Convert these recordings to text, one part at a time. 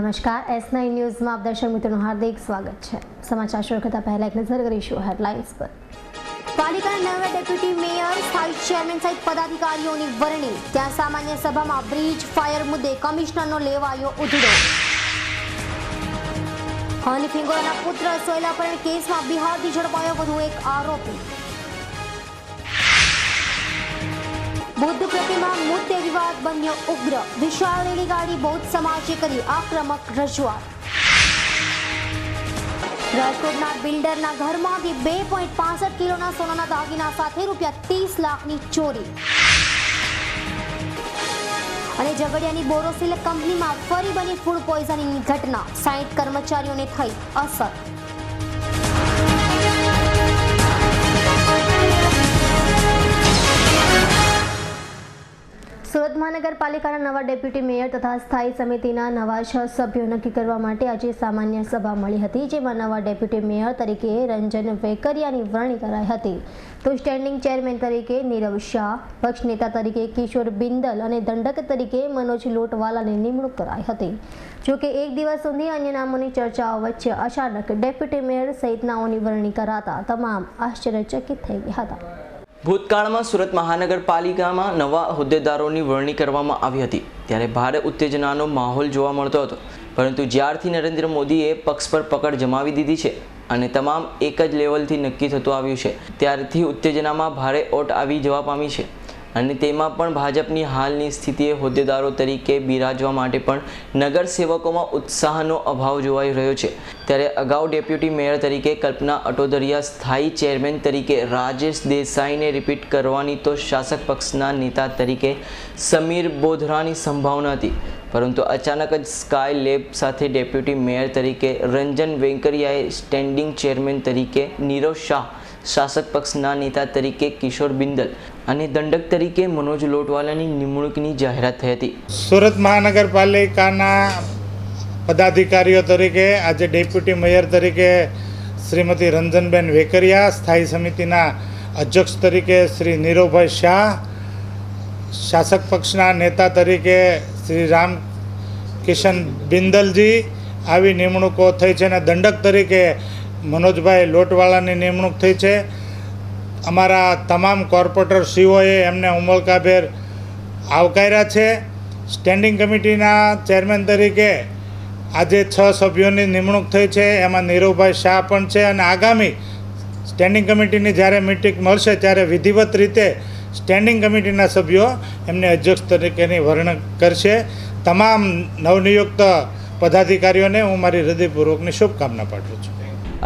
નમસ્કાર S9 ન્યૂઝમાં આપ દર્શક મિત્રોનું હાર્દિક સ્વાગત છે। સમાચાર શરૂ કરતા પહેલા એક નજર કરીશું હેડલાઇન્સ પર। પાલિકાના નવા ડેપ્યુટી મેયર, સ્થાયી ચેરમેન સહિત પદાધિકારીઓની વરણી। ત્યાં સામાન્ય સભામાં બ્રિજ ફાયર મુદ્દે કમિશનરનો લેવાયો ઉધડો। હની ફિંગોરાના પુત્ર સોયલા અપહરણ કેસમાં બિહારથી ઝડપાયો વધુ એક આરોપી। बुद्ध प्रतिमा मुद्दे विवाद बन्यो उग्र। विशाल रेलगाड़ी बौद्ध समाजे करी आक्रामक रजूआत। રાજકોટના બિલ્ડરના ઘરમાંથી 2.65 કિલોના સોનાના દાગીના સાથે રૂપિયા 30 લાખની ચોરી। અને ઝઘડિયાની બોરોસિલ કંપનીમાં ફરી બની ફૂડ પોઈઝનિંગની ઘટના। 60 કર્મચારીઓને થઈ અસર। સુરત મહાનગરપાલિકાના નવા ડેપ્યુટી મેયર તથા સ્થાયી સમિતિના નવા 6 સભ્યો નક્કી કરવા માટે આજે સામાન્ય સભા મળી હતી, જેમાં નવા ડેપ્યુટી મેયર તરીકે રંજન વેકરિયાની વરણી કરાઈ હતી, તો સ્ટેન્ડિંગ ચેરમેન તરીકે નીરવ શાહ, પક્ષ નેતા તરીકે કિશોર બિંદલ અને દંડક તરીકે મનોજ લોટવાલાની નિમણૂક કરાઈ હતી। જોકે એક દિવસ સુધી અન્ય નામોની ચર્ચાઓ વચ્ચે અચાનક ડેપ્યુટી મેયર સહિતનાઓની વરણી કરાતા તમામ આશ્ચર્યચકિત થઈ ગયા હતા। ભૂતકાળમાં સુરત મહાનગરપાલિકામાં નવા હોદ્દેદારોની વરણી કરવામાં આવી હતી, ત્યારે ભારે ઉત્તેજનાનો માહોલ જોવા મળતો હતો, પરંતુ જ્યારથી નરેન્દ્ર મોદીએ પક્ષ પર પકડ જમાવી દીધી છે અને તમામ એક જ લેવલથી નક્કી થતું આવ્યું છે, ત્યારથી ઉત્તેજનામાં ભારે ઓટ આવી જવા પામી છે અને તેમાં પણ ભાજપની હાલની સ્થિતિએ હોદ્દેદારો તરીકે બિરાજવા માટે પણ નગરસેવકોમાં ઉત્સાહનો અભાવ જોવાઈ રહ્યો છે। ત્યારે અગાઉ ડેપ્યુટી મેયર તરીકે કલ્પના અટોદરિયા, સ્થાયી ચેરમેન તરીકે રાજેશ દેસાઈને રિપીટ કરવાની તો શાસક પક્ષના નેતા તરીકે સમીર બોધરાની સંભાવના હતી, પરંતુ અચાનક જ સ્કાય લેબ સાથે ડેપ્યુટી મેયર તરીકે રંજન વેંકરિયાએ, સ્ટેન્ડિંગ ચેરમેન તરીકે નીરવ શાહ, શાસક પક્ષના નેતા તરીકે કિશોર બિંદલ અને દંડક તરીકે મનોજ લોટવાલાની નિમણૂકની જાહેરાત થઈ હતી। સુરત મહાનગરપાલિકાના પદાધિકારીઓ તરીકે આજે ડેપ્યુટી મેયર તરીકે શ્રીમતી રંજનબેન વેકરિયા, સ્થાયી સમિતિના અધ્યક્ષ તરીકે શ્રી નીરવભાઈ શાહ, શાસક પક્ષના નેતા તરીકે શ્રી રામ કિશન બિંદલજી આવી નિમણૂકો થઈ છે અને દંડક તરીકે મનોજભાઈ લોટવાલાની નિમણૂક થઈ છે। અમારા તમામ કોર્પોરેટર સીઓએ એમને ઉમળકાભેર આવકાર્યા છે। સ્ટેન્ડિંગ કમિટીના ચેરમેન તરીકે આજે 6 સભ્યોની નિમણૂક થઈ છે, એમાં નીરવભાઈ શાહ પણ છે અને આગામી સ્ટેન્ડિંગ કમિટીની જ્યારે મિટિંગ મળશે ત્યારે વિધિવત રીતે સ્ટેન્ડિંગ કમિટીના સભ્યો એમને અધ્યક્ષ તરીકેની વરણી કરશે। તમામ નવનિયુક્ત પદાધિકારીઓને હું મારી હૃદયપૂર્વકની શુભકામના પાઠવું છું।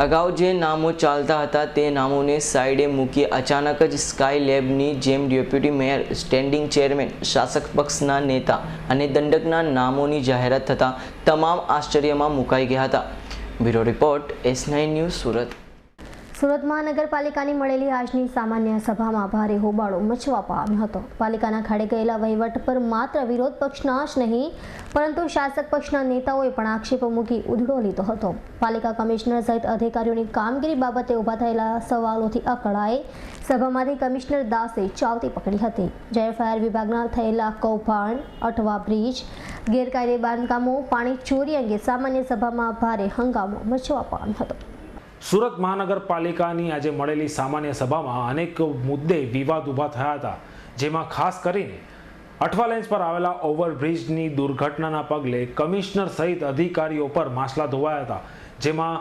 અગાઉ જે નામો ચાલતા હતા તે નામોને સાઈડે મૂકી અચાનક જ સ્કાય લેબની જેમ ડેપ્યુટી મેયર, સ્ટેન્ડિંગ ચેરમેન, શાસક પક્ષના નેતા અને દંડકના નામોની જાહેરાત થતાં તમામ આશ્ચર્યમાં મુકાઈ ગયા હતા। Bureau report S9 news Surat. Surat મહાનગરપાલિકાની મળેલી આજની સામાન્ય સભામાં ભારે હોબાળો મચવા પામ્યો હતો। પાલિકાના ખાડે ગયેલા વહીવટ પર માત્ર વિરોધ પક્ષના જ નહીં, પરંતુ શાસક પક્ષના નેતાઓએ પણ આક્ષેપો મૂકી ઉધડો લીધો હતો। પાલિકા કમિશનર સહિત અધિકારીઓની કામગીરી બાબતે ઊભા થયેલા સવાલોથી અકળાઈ સભામાંથી કમિશનર દાસે ચાવતી પકડી હતી, જ્યારે ફાયર વિભાગના થયેલા કૌભાંડ, અટવા બ્રિજ, ગેરકાયદે બાંધકામો, પાણી ચોરી અંગે સામાન્ય સભામાં ભારે હંગામો મચવા પામ્યો હતો। સુરત મહાનગરપાલિકાની આજે મળેલી સામાન્ય સભામાં અનેક મુદ્દે વિવાદ ઊભા થયા હતા, જેમાં ખાસ કરીને અઠવા લેન્સ પર આવેલા ઓવરબ્રિજની દુર્ઘટનાના પગલે કમિશનર સહિત અધિકારીઓ પર માસલા ધોવાયા હતા, જેમાં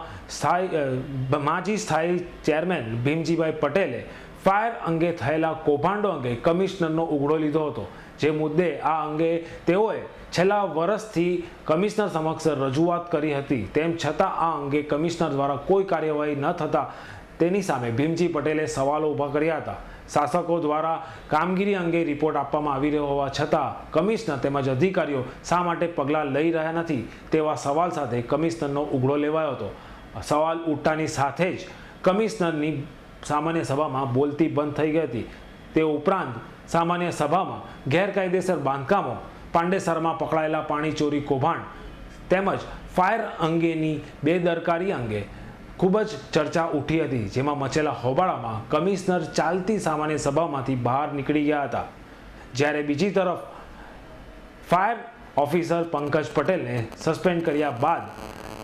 માજી સ્થાયી ચેરમેન ભીમજીભાઈ પટેલે ફાયર અંગે થયેલા કૌભાંડો અંગે કમિશનરનો ઉઘડો લીધો હતો, જે મુદ્દે આ અંગે તેઓએ છેલ્લા વર્ષથી કમિશનર સમક્ષ રજૂઆત કરી હતી, તેમ છતાં આ અંગે કમિશનર દ્વારા કોઈ કાર્યવાહી ન થતાં તેની સામે ભીમજી પટેલે સવાલો ઊભા કર્યા હતા। શાસકો દ્વારા કામગીરી અંગે રિપોર્ટ આપવામાં આવી રહ્યો હોવા છતાં કમિશનર તેમજ અધિકારીઓ શા માટે પગલાં લઈ રહ્યા નથી તેવા સવાલ સાથે કમિશનરનો ઉઘડો લેવાયો હતો। સવાલ ઉઠતાની સાથે જ કમિશનરની સામાન્ય સભામાં બોલતી બંધ થઈ ગઈ હતી। તે ઉપરાંત સામાન્ય સભામાં ગેરકાયદેસર બાંધકામો, પાંડેસરમાં પકડાયેલા પાણી ચોરી કૌભાંડ તેમજ ફાયર અંગેની બેદરકારી અંગે ખૂબ જ ચર્ચા ઉઠી હતી, જેમાં મચેલા હોબાળામાં કમિશનર ચાલતી સામાન્ય સભામાંથી બહાર નીકળી ગયા હતા। જ્યારે બીજી તરફ ફાયર ઓફિસર પંકજ પટેલને સસ્પેન્ડ કર્યા બાદ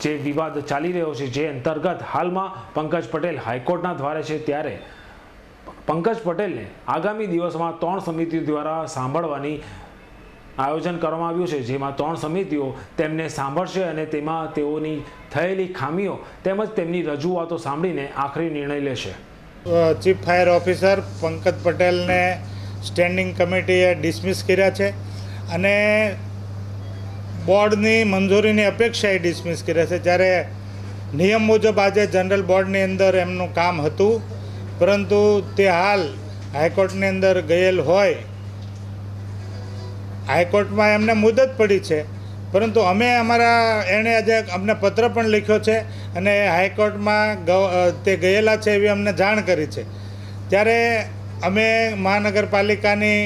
જે વિવાદ ચાલી રહ્યો છે, જે અંતર્ગત હાલમાં પંકજ પટેલ હાઈકોર્ટના દ્વારે છે, ત્યારે પંકજ પટેલને આગામી દિવસમાં 3 સમિતિઓ દ્વારા સાંભળવાની આયોજન કરવામાં આવ્યું છે, જેમાં 3 સમિતિઓ તેમને સાંભળશે અને તેમાં તેઓની થયેલી ખામીઓ તેમજ તેમની રજૂઆતો સાંભળીને આખરી નિર્ણય લેશે. ચીફ ફાયર ઓફિસર પંકજ પટેલને સ્ટેન્ડિંગ કમિટીએ ડિસમિસ કર્યા છે અને બોર્ડની મંજૂરીની અપેક્ષાએ ડિસમિસ કર્યા છે. જ્યારે નિયમ મુજબ આજે જનરલ બોર્ડની અંદર એમનું કામ હતું, પરંતુ તે હાલ હાઈકોર્ટની અંદર ગયેલ હોય, હાઈકોર્ટમાં એમને મુદત પડી છે, પરંતુ અમે એણે આજે અમને પત્ર પણ લખ્યો છે અને હાઈકોર્ટમાં તે ગયેલા છે એવી અમને જાણ કરી છે. ત્યારે અમે મહાનગરપાલિકાની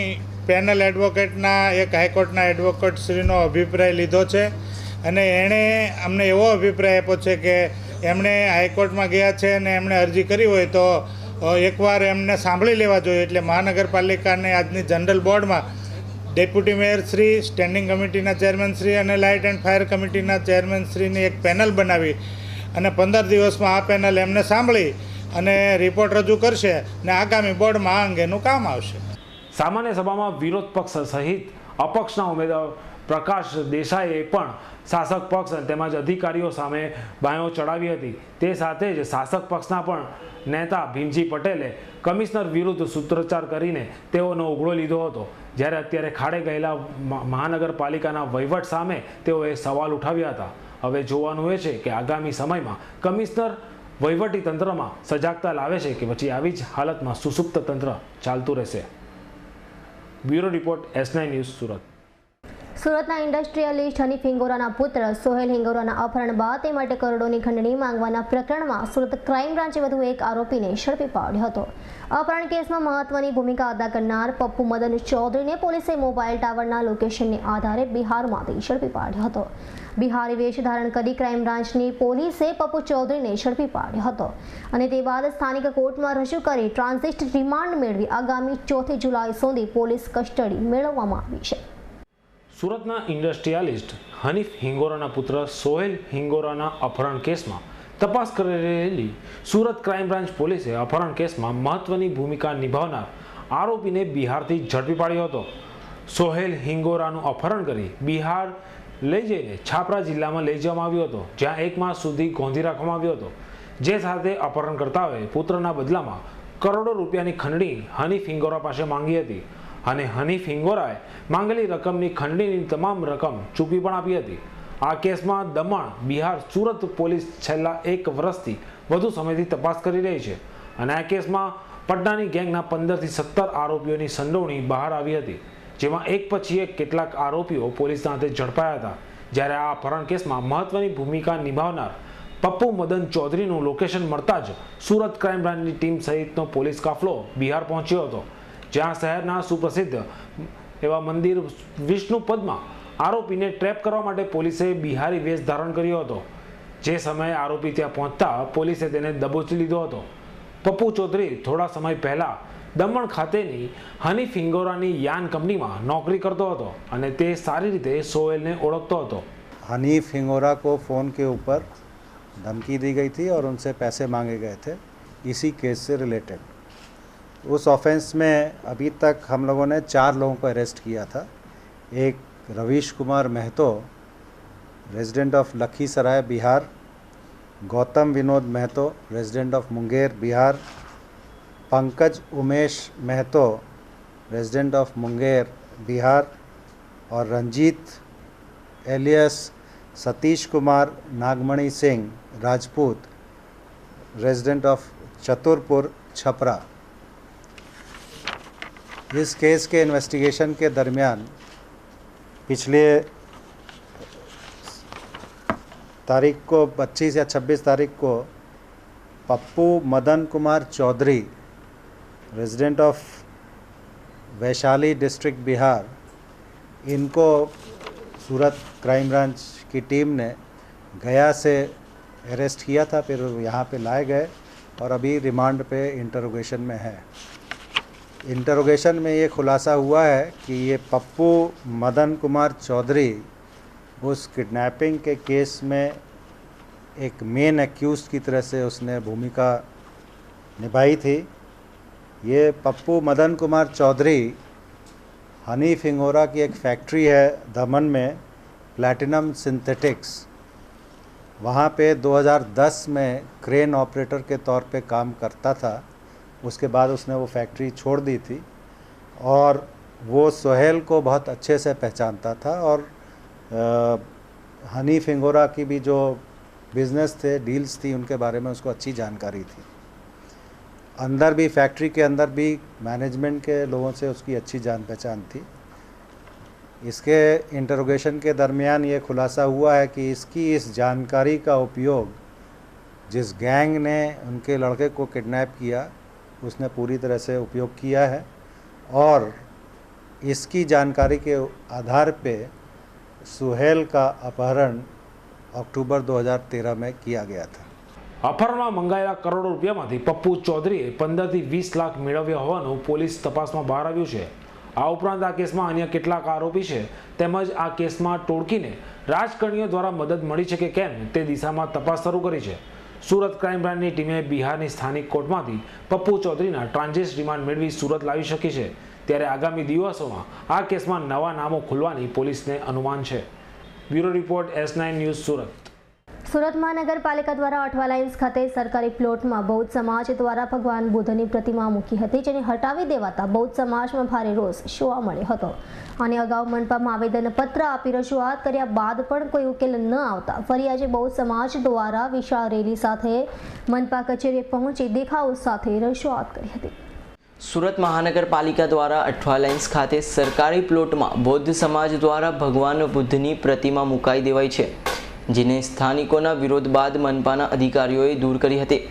પેનલ એડવોકેટના એક હાઈકોર્ટના એડવોકેટશ્રીનો અભિપ્રાય લીધો છે અને એણે અમને એવો અભિપ્રાય આપ્યો છે કે એમણે હાઈકોર્ટમાં ગયા છે અને એમણે અરજી કરી હોય તો એકવાર એમને સાંભળી લેવા જોઈએ. એટલે મહાનગરપાલિકાને આજની જનરલ બોર્ડમાં ડેપ્યુટી મેયર શ્રી, સ્ટેન્ડિંગ કમિટીના ચેરમેન શ્રી અને લાઇટ એન્ડ ફાયર કમિટીના ચેરમેન શ્રીની એક પેનલ બનાવી અને 15 દિવસમાં આ પેનલ એમને સાંભળી અને રિપોર્ટ રજૂ કરશે અને આગામી બોર્ડમાં આ અંગેનું કામ આવશે. સામાન્ય સભામાં વિરોધ પક્ષ સહિત અપક્ષના ઉમેદવાર પ્રકાશ દેસાઈએ પણ શાસક પક્ષ તેમજ અધિકારીઓ સામે બાયો ચડાવી હતી. તે સાથે જ શાસક પક્ષના પણ નેતા ભીમજી પટેલે કમિશનર વિરુદ્ધ સૂત્રોચ્ચાર કરીને તેઓનો ઉઘડો લીધો હતો. જ્યારે અત્યારે ખાડે ગયેલા મહાનગરપાલિકાના વહીવટ સામે તેઓએ સવાલ ઉઠાવ્યા હતા. હવે જોવાનું એ છે કે આગામી સમયમાં કમિશનર વહીવટી તંત્રમાં સજાગતા લાવે છે કે પછી આવી જ હાલતમાં સુસુપ્ત તંત્ર ચાલતું રહેશે. Bureau report S9 news, Surat. સુરતના ઇન્ડસ્ટ્રીયલિસ્ટ હનીફ હિંગોરાના પુત્ર સોહેલ હિંગોરાના અપહરણ બાદ તે માટે કરોડોની ખંડણી માંગવાના પ્રકરણમાં સુરત ક્રાઇમ બ્રાન્ચે વધુ એક આરોપીને ઝડપી પાડ્યો હતો. અપહરણ કેસમાં મહત્વની ભૂમિકા અદા કરનાર પપ્પુ મદન ચૌધરીને પોલીસે મોબાઈલ ટાવરના લોકેશનને આધારે બિહારમાંથી ઝડપી પાડ્યો હતો. બિહારી વેશ ધારણ કરી ક્રાઇમ બ્રાન્ચની પોલીસે પપ્પુ ચૌધરીને ઝડપી પાડ્યો હતો અને તે બાદ સ્થાનિક કોર્ટમાં રજૂ કરી ટ્રાન્ઝિટ રિમાન્ડ મેળવી આગામી 4 જુલાઈ સુધી પોલીસ કસ્ટડી મેળવવામાં આવી છે. સુરતના ઇન્ડસ્ટ્રીયાલિસ્ટ હનીફ હિંગોરાના પુત્ર સોહેલ હિંગોરાના અપહરણ કેસમાં તપાસ કરી રહેલી સુરત ક્રાઇમ બ્રાન્ચ પોલીસે અપહરણ કેસમાં મહત્વની ભૂમિકા નિભાવનાર આરોપીને બિહારથી ઝડપી પાડ્યો હતો. સોહેલ હિંગોરાનું અપહરણ કરી બિહાર લઈ જઈને છાપરા જિલ્લામાં લઈ જવામાં આવ્યો હતો, જ્યાં 1 માસ સુધી ગોંધી રાખવામાં આવ્યો હતો. જે સાથે અપહરણકર્તાઓએ પુત્રના બદલામાં કરોડો રૂપિયાની ખંડણી હનીફ હિંગોરા પાસે માંગી હતી અને હનીફ હિંગોરાએ માંગેલી રકમની ખંડણીની તમામ રકમ ચૂકવી પણ આપી હતી. આ કેસમાં દમણ, બિહાર, સુરત પોલીસ છેલ્લા 1 વર્ષથી વધુ સમયથી તપાસ કરી રહી છે અને આ કેસમાં પટનાની ગેંગના 15 થી 17 આરોપીઓની સંડોવણી બહાર આવી હતી, જેમાં એક પછી એક કેટલાક આરોપીઓ પોલીસના હાથે ઝડપાયા હતા. જ્યારે આ અપહરણ કેસમાં મહત્વની ભૂમિકા નિભાવનાર પપ્પુ મદન ચૌધરીનું લોકેશન મળતા જ સુરત ક્રાઇમ બ્રાન્ચની ટીમ સહિતનો પોલીસ કાફલો બિહાર પહોંચ્યો હતો, જ્યાં શહેરના સુપ્રસિદ્ધ એવા મંદિર વિષ્ણુપદમાં આરોપીને ટ્રેપ કરવા માટે પોલીસે બિહારી વેશ ધારણ કર્યો હતો. જે સમયે આરોપી ત્યાં પહોંચતા પોલીસે તેને દબોચી લીધો હતો. પપ્પુ ચૌધરી થોડા સમય પહેલા દમણ ખાતેની હનીફ હિંગોરાની યાન કંપનીમાં નોકરી કરતો હતો અને તે સારી રીતે સોહેલને ઓળખતો હતો. हनीफ हिंगोरा को फ़ोन के ऊपर धमकी दी गई थी और उनसे पैसे मांगे गए थे इसी केस से रिलेटेड. उस ऑफेंस में अभी तक हम लोगों ने 4 लोगों को अरेस्ट किया था. एक Ravish Kumar Mahto, resident of Lakhisarai Bihar, Gautam Vinod Mahto, resident of Munger Bihar, Pankaj Umesh Mahto, resident of Munger Bihar और Ranjit alias Satish Kumar Nagmani Singh Rajput, resident of Chaturpur Chhapra. इस केस के इन्वेस्टिगेशन के दरमियान पिछले तारीख को 25 या 26 तारीख को Pappu Madan Kumar Chaudhary, resident of Vaishali district Bihar, इनको सूरत क्राइम ब्रांच की टीम ने गया से अरेस्ट किया था. फिर यहाँ पे लाए गए और अभी रिमांड पे इंटरोगेशन में है. इंटरोगेशन में ये खुलासा हुआ है कि ये पप्पू मदन कुमार चौधरी उस किडनैपिंग के केस में एक मेन एक्यूज की तरह से उसने भूमिका निभाई थी। ये पप्पू मदन कुमार चौधरी हनी फिंगोरा की एक फैक्ट्री है दमन में, प्लैटिनम सिंथेटिक्स, वहाँ पे 2010 में क्रेन ऑपरेटर के तौर पे काम करता था। उसके बाद उसने वो फैक्ट्री छोड़ दी थी और वो सोहेल को बहुत अच्छे से पहचानता था और हनी फिंगोरा की भी जो बिज़नेस थे, डील्स थी, उनके बारे में उसको अच्छी जानकारी थी। अंदर भी, फैक्ट्री के अंदर भी मैनेजमेंट के लोगों से उसकी अच्छी जान पहचान थी। इसके इंटरोगेशन के दरमियान ये खुलासा हुआ है कि इसकी इस जानकारी का उपयोग जिस गैंग ने उनके लड़के को किडनैप किया उसने पूरी तरह से उपयोग किया है और इसकी जानकारी के आधार पे सुहेल का अपहरण ऑक्टोबर 2013 में किया गया था। અપહરણમાં મંગાયેલા કરોડો રૂપિયામાંથી પપ્પુ ચૌધરીએ 15 થી 20 લાખ મેળવ્યા હોવાનું પોલીસ તપાસમાં બહાર આવ્યું છે। આ ઉપરાંત આ કેસમાં અન્ય કેટલાક આરોપી છે તેમજ આ કેસમાં ટોળકીને રાજકારણીઓ દ્વારા મદદ મળી છે કે કેમ તે દિશામાં તપાસ શરૂ કરી છે। સુરત ક્રાઇમ બ્રાન્ચની ટીમે બિહારની સ્થાનિક કોર્ટમાંથી પપ્પુ ચૌધરીના ટ્રાન્ઝિટ રિમાન્ડ મેળવી સુરત લાવી શકી છે, ત્યારે આગામી દિવસોમાં આ કેસમાં નવા નામો ખુલવાની પોલીસને અનુમાન છે। Bureau report S9 news Surat. Surat મહાનગરપાલિકા દ્વારા અઠવા લાઇન્સ ખાતે સરકારી પ્લોટમાં બૌદ્ધ સમાજ દ્વારા ભગવાન બુદ્ધની પ્રતિમા મૂકી હતી, જેને હટાવી દેવાતા બૌદ્ધ સમાજમાં ભારે રોષ જોવા મળ્યો હતો અને અગાઉ મનપામાં આવેદનપત્ર આપી રજૂઆત કર્યા બાદ પણ કોઈ ઉકેલ ન આવતા ફરી આજે બૌદ્ધ સમાજ દ્વારા વિશાળ રેલી સાથે મનપા કચેરીએ પહોંચી દેખાવ સાથે રજૂઆત કરી હતી। સુરત મહાનગરપાલિકા દ્વારા અઠવા લાઇન્સ ખાતે સરકારી પ્લોટમાં બૌદ્ધ સમાજ દ્વારા ભગવાન બુદ્ધની પ્રતિમા મુકાઈ દેવાઈ છે, જેને સ્થાનિકોના વિરોધ બાદ મનપાના અધિકારીઓએ દૂર કરી હતી,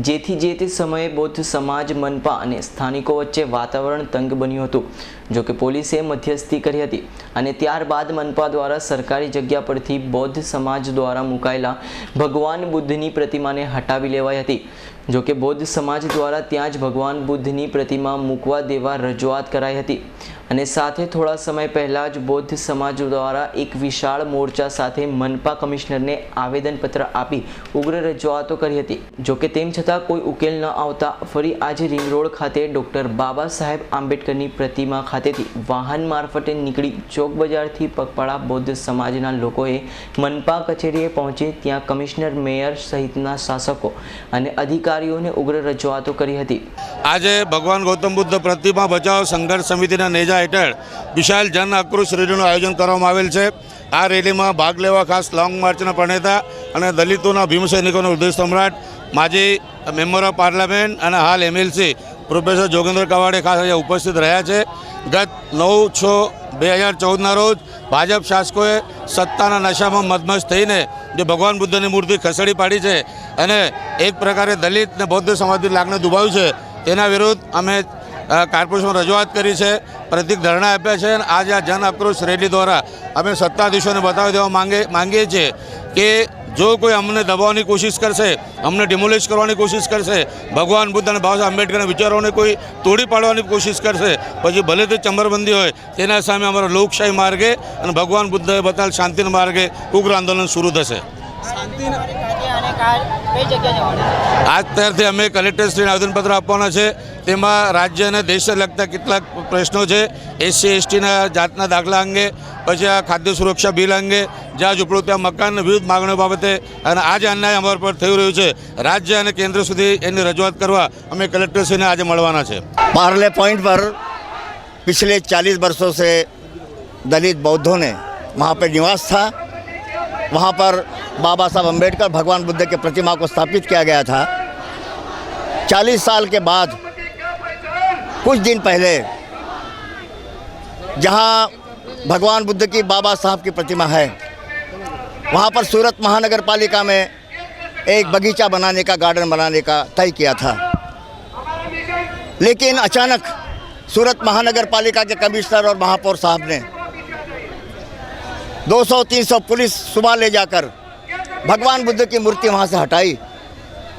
જેથી જે તે સમયે બૌદ્ધ સમાજ, મનપા અને સ્થાનિકો વચ્ચે વાતાવરણ તંગ બન્યું હતું। જો કે પોલીસે મધ્યસ્થી કરી હતી અને ત્યારબાદ મનપા દ્વારા સરકારી જગ્યા પરથી બૌદ્ધ સમાજ દ્વારા મુકાયેલા ભગવાન બુદ્ધની પ્રતિમાને હટાવી લેવાઈ હતી। જો કે બૌદ્ધ સમાજ દ્વારા ત્યાં જ ભગવાન બુદ્ધની પ્રતિમા મૂકવા દેવા રજૂઆત કરાઈ હતી અને સાથે થોડા સમય પહેલા જ બૌદ્ધ સમાજ દ્વારા એક વિશાળ મોરચા સાથે મનપા કમિશનરને આવેદનપત્ર આપી ઉગ્ર રજૂઆતો કરી હતી। જો કે તેમ છતાં કોઈ ઉકેલ ન આવતા ફરી આજે રિંગ રોડ ખાતે ડૉક્ટર બાબા સાહેબ આંબેડકરની પ્રતિમા ખાતેથી વાહન મારફતે નીકળી ચોક બજારથી પગપાળા બૌદ્ધ સમાજના લોકોએ મનપા કચેરીએ પહોંચી ત્યાં કમિશનર, મેયર સહિતના શાસકો અને અધિકારીઓને ઉગ્ર રજૂઆતો કરી હતી। આજે ભગવાન ગૌતમ બુદ્ધ પ્રતિમા બચાવ સંઘર્ષ સમિતિના નેજા હેઠળ વિશાળ જન આક્રોશ રેલીનું આયોજન કરવામાં આવેલ છે। આ રેલીમાં ભાગ લેવા ખાસ લોંગ માર્ચના પ્રણેતા અને દલિતોના ભીમ સૈનિકોના હૃદય સમ્રાટ, માજી મેમ્બર ઓફ પાર્લામેન્ટ અને હાલ MLC પ્રોફેસર જોગેન્દ્ર કવાડે ખાસ અહીંયા ઉપસ્થિત રહ્યા છે। ગત 9/6/2014ના રોજ ભાજપ શાસકોએ સત્તાના નશામાં મદમસ્ત થઈને જે ભગવાન બુદ્ધની મૂર્તિ ખસેડી પાડી છે અને એક પ્રકારે દલિત અને બૌદ્ધ સમાજની લાગણી દુભાવી છે, તેના વિરુદ્ધ અમે કોર્પોરેશનમાં રજૂઆત કરી છે, પ્રતિક ધરણા આપ્યા છે અને આજે આ જન આક્રોશ રેલી દ્વારા અમે સત્તાધીશોને બતાવી દેવા માંગીએ છીએ કે જો કોઈ અમને દબાવવાની કોશિશ કરશે, અમને ડિમોલિશ કરવાની કોશિશ કરશે, ભગવાન બુદ્ધ અને બાબા સાહેબ આંબેડકરના વિચારોને કોઈ તોડી પાડવાની કોશિશ કરશે, પછી ભલે તે ચંબરબંધી હોય, તેના સામે અમારા લોકશાહી માર્ગે અને ભગવાન બુદ્ધએ બતાવેલ શાંતિના માર્ગે ઉગ્ર આંદોલન શરૂ થશે। આજ ત્યારથી અમે કલેક્ટરશ્રીને આવેદનપત્ર આપવાના છે। તેમાં રાજ્ય અને દેશને લગતા કેટલાક પ્રશ્નો છે, SC STના જાતના દાખલા અંગે, પછી આ ખાદ્ય સુરક્ષા બિલ અંગે, જ્યાં ઝૂંપડું ત્યાં મકાન, વિવિધ માગણીઓ બાબતે અને આ જે અન્યાય અમારા પર થઈ રહ્યું છે રાજ્ય અને કેન્દ્ર સુધી એની રજૂઆત કરવા અમે કલેક્ટરશ્રીને આજે મળવાના છે। पार्ले पॉइंट पर पिछले 40 वर्षों से दलित बौद्धों ने वहाँ पर निवास था। वहाँ पर बाबा साहब अम्बेडकर भगवान बुद्ध की प्रतिमा को स्थापित किया गया था। 40 साल के बाद कुछ दिन पहले जहाँ भगवान बुद्ध की बाबा साहब की प्रतिमा है, वहाँ पर सूरत महानगर पालिका में एक बगीचा बनाने का, गार्डन बनाने का तय किया था। लेकिन अचानक सूरत महानगर पालिका के कमिश्नर और महापौर साहब ने 200-300 पुलिस सुबह ले जाकर भगवान बुद्ध की मूर्ति वहाँ से हटाई।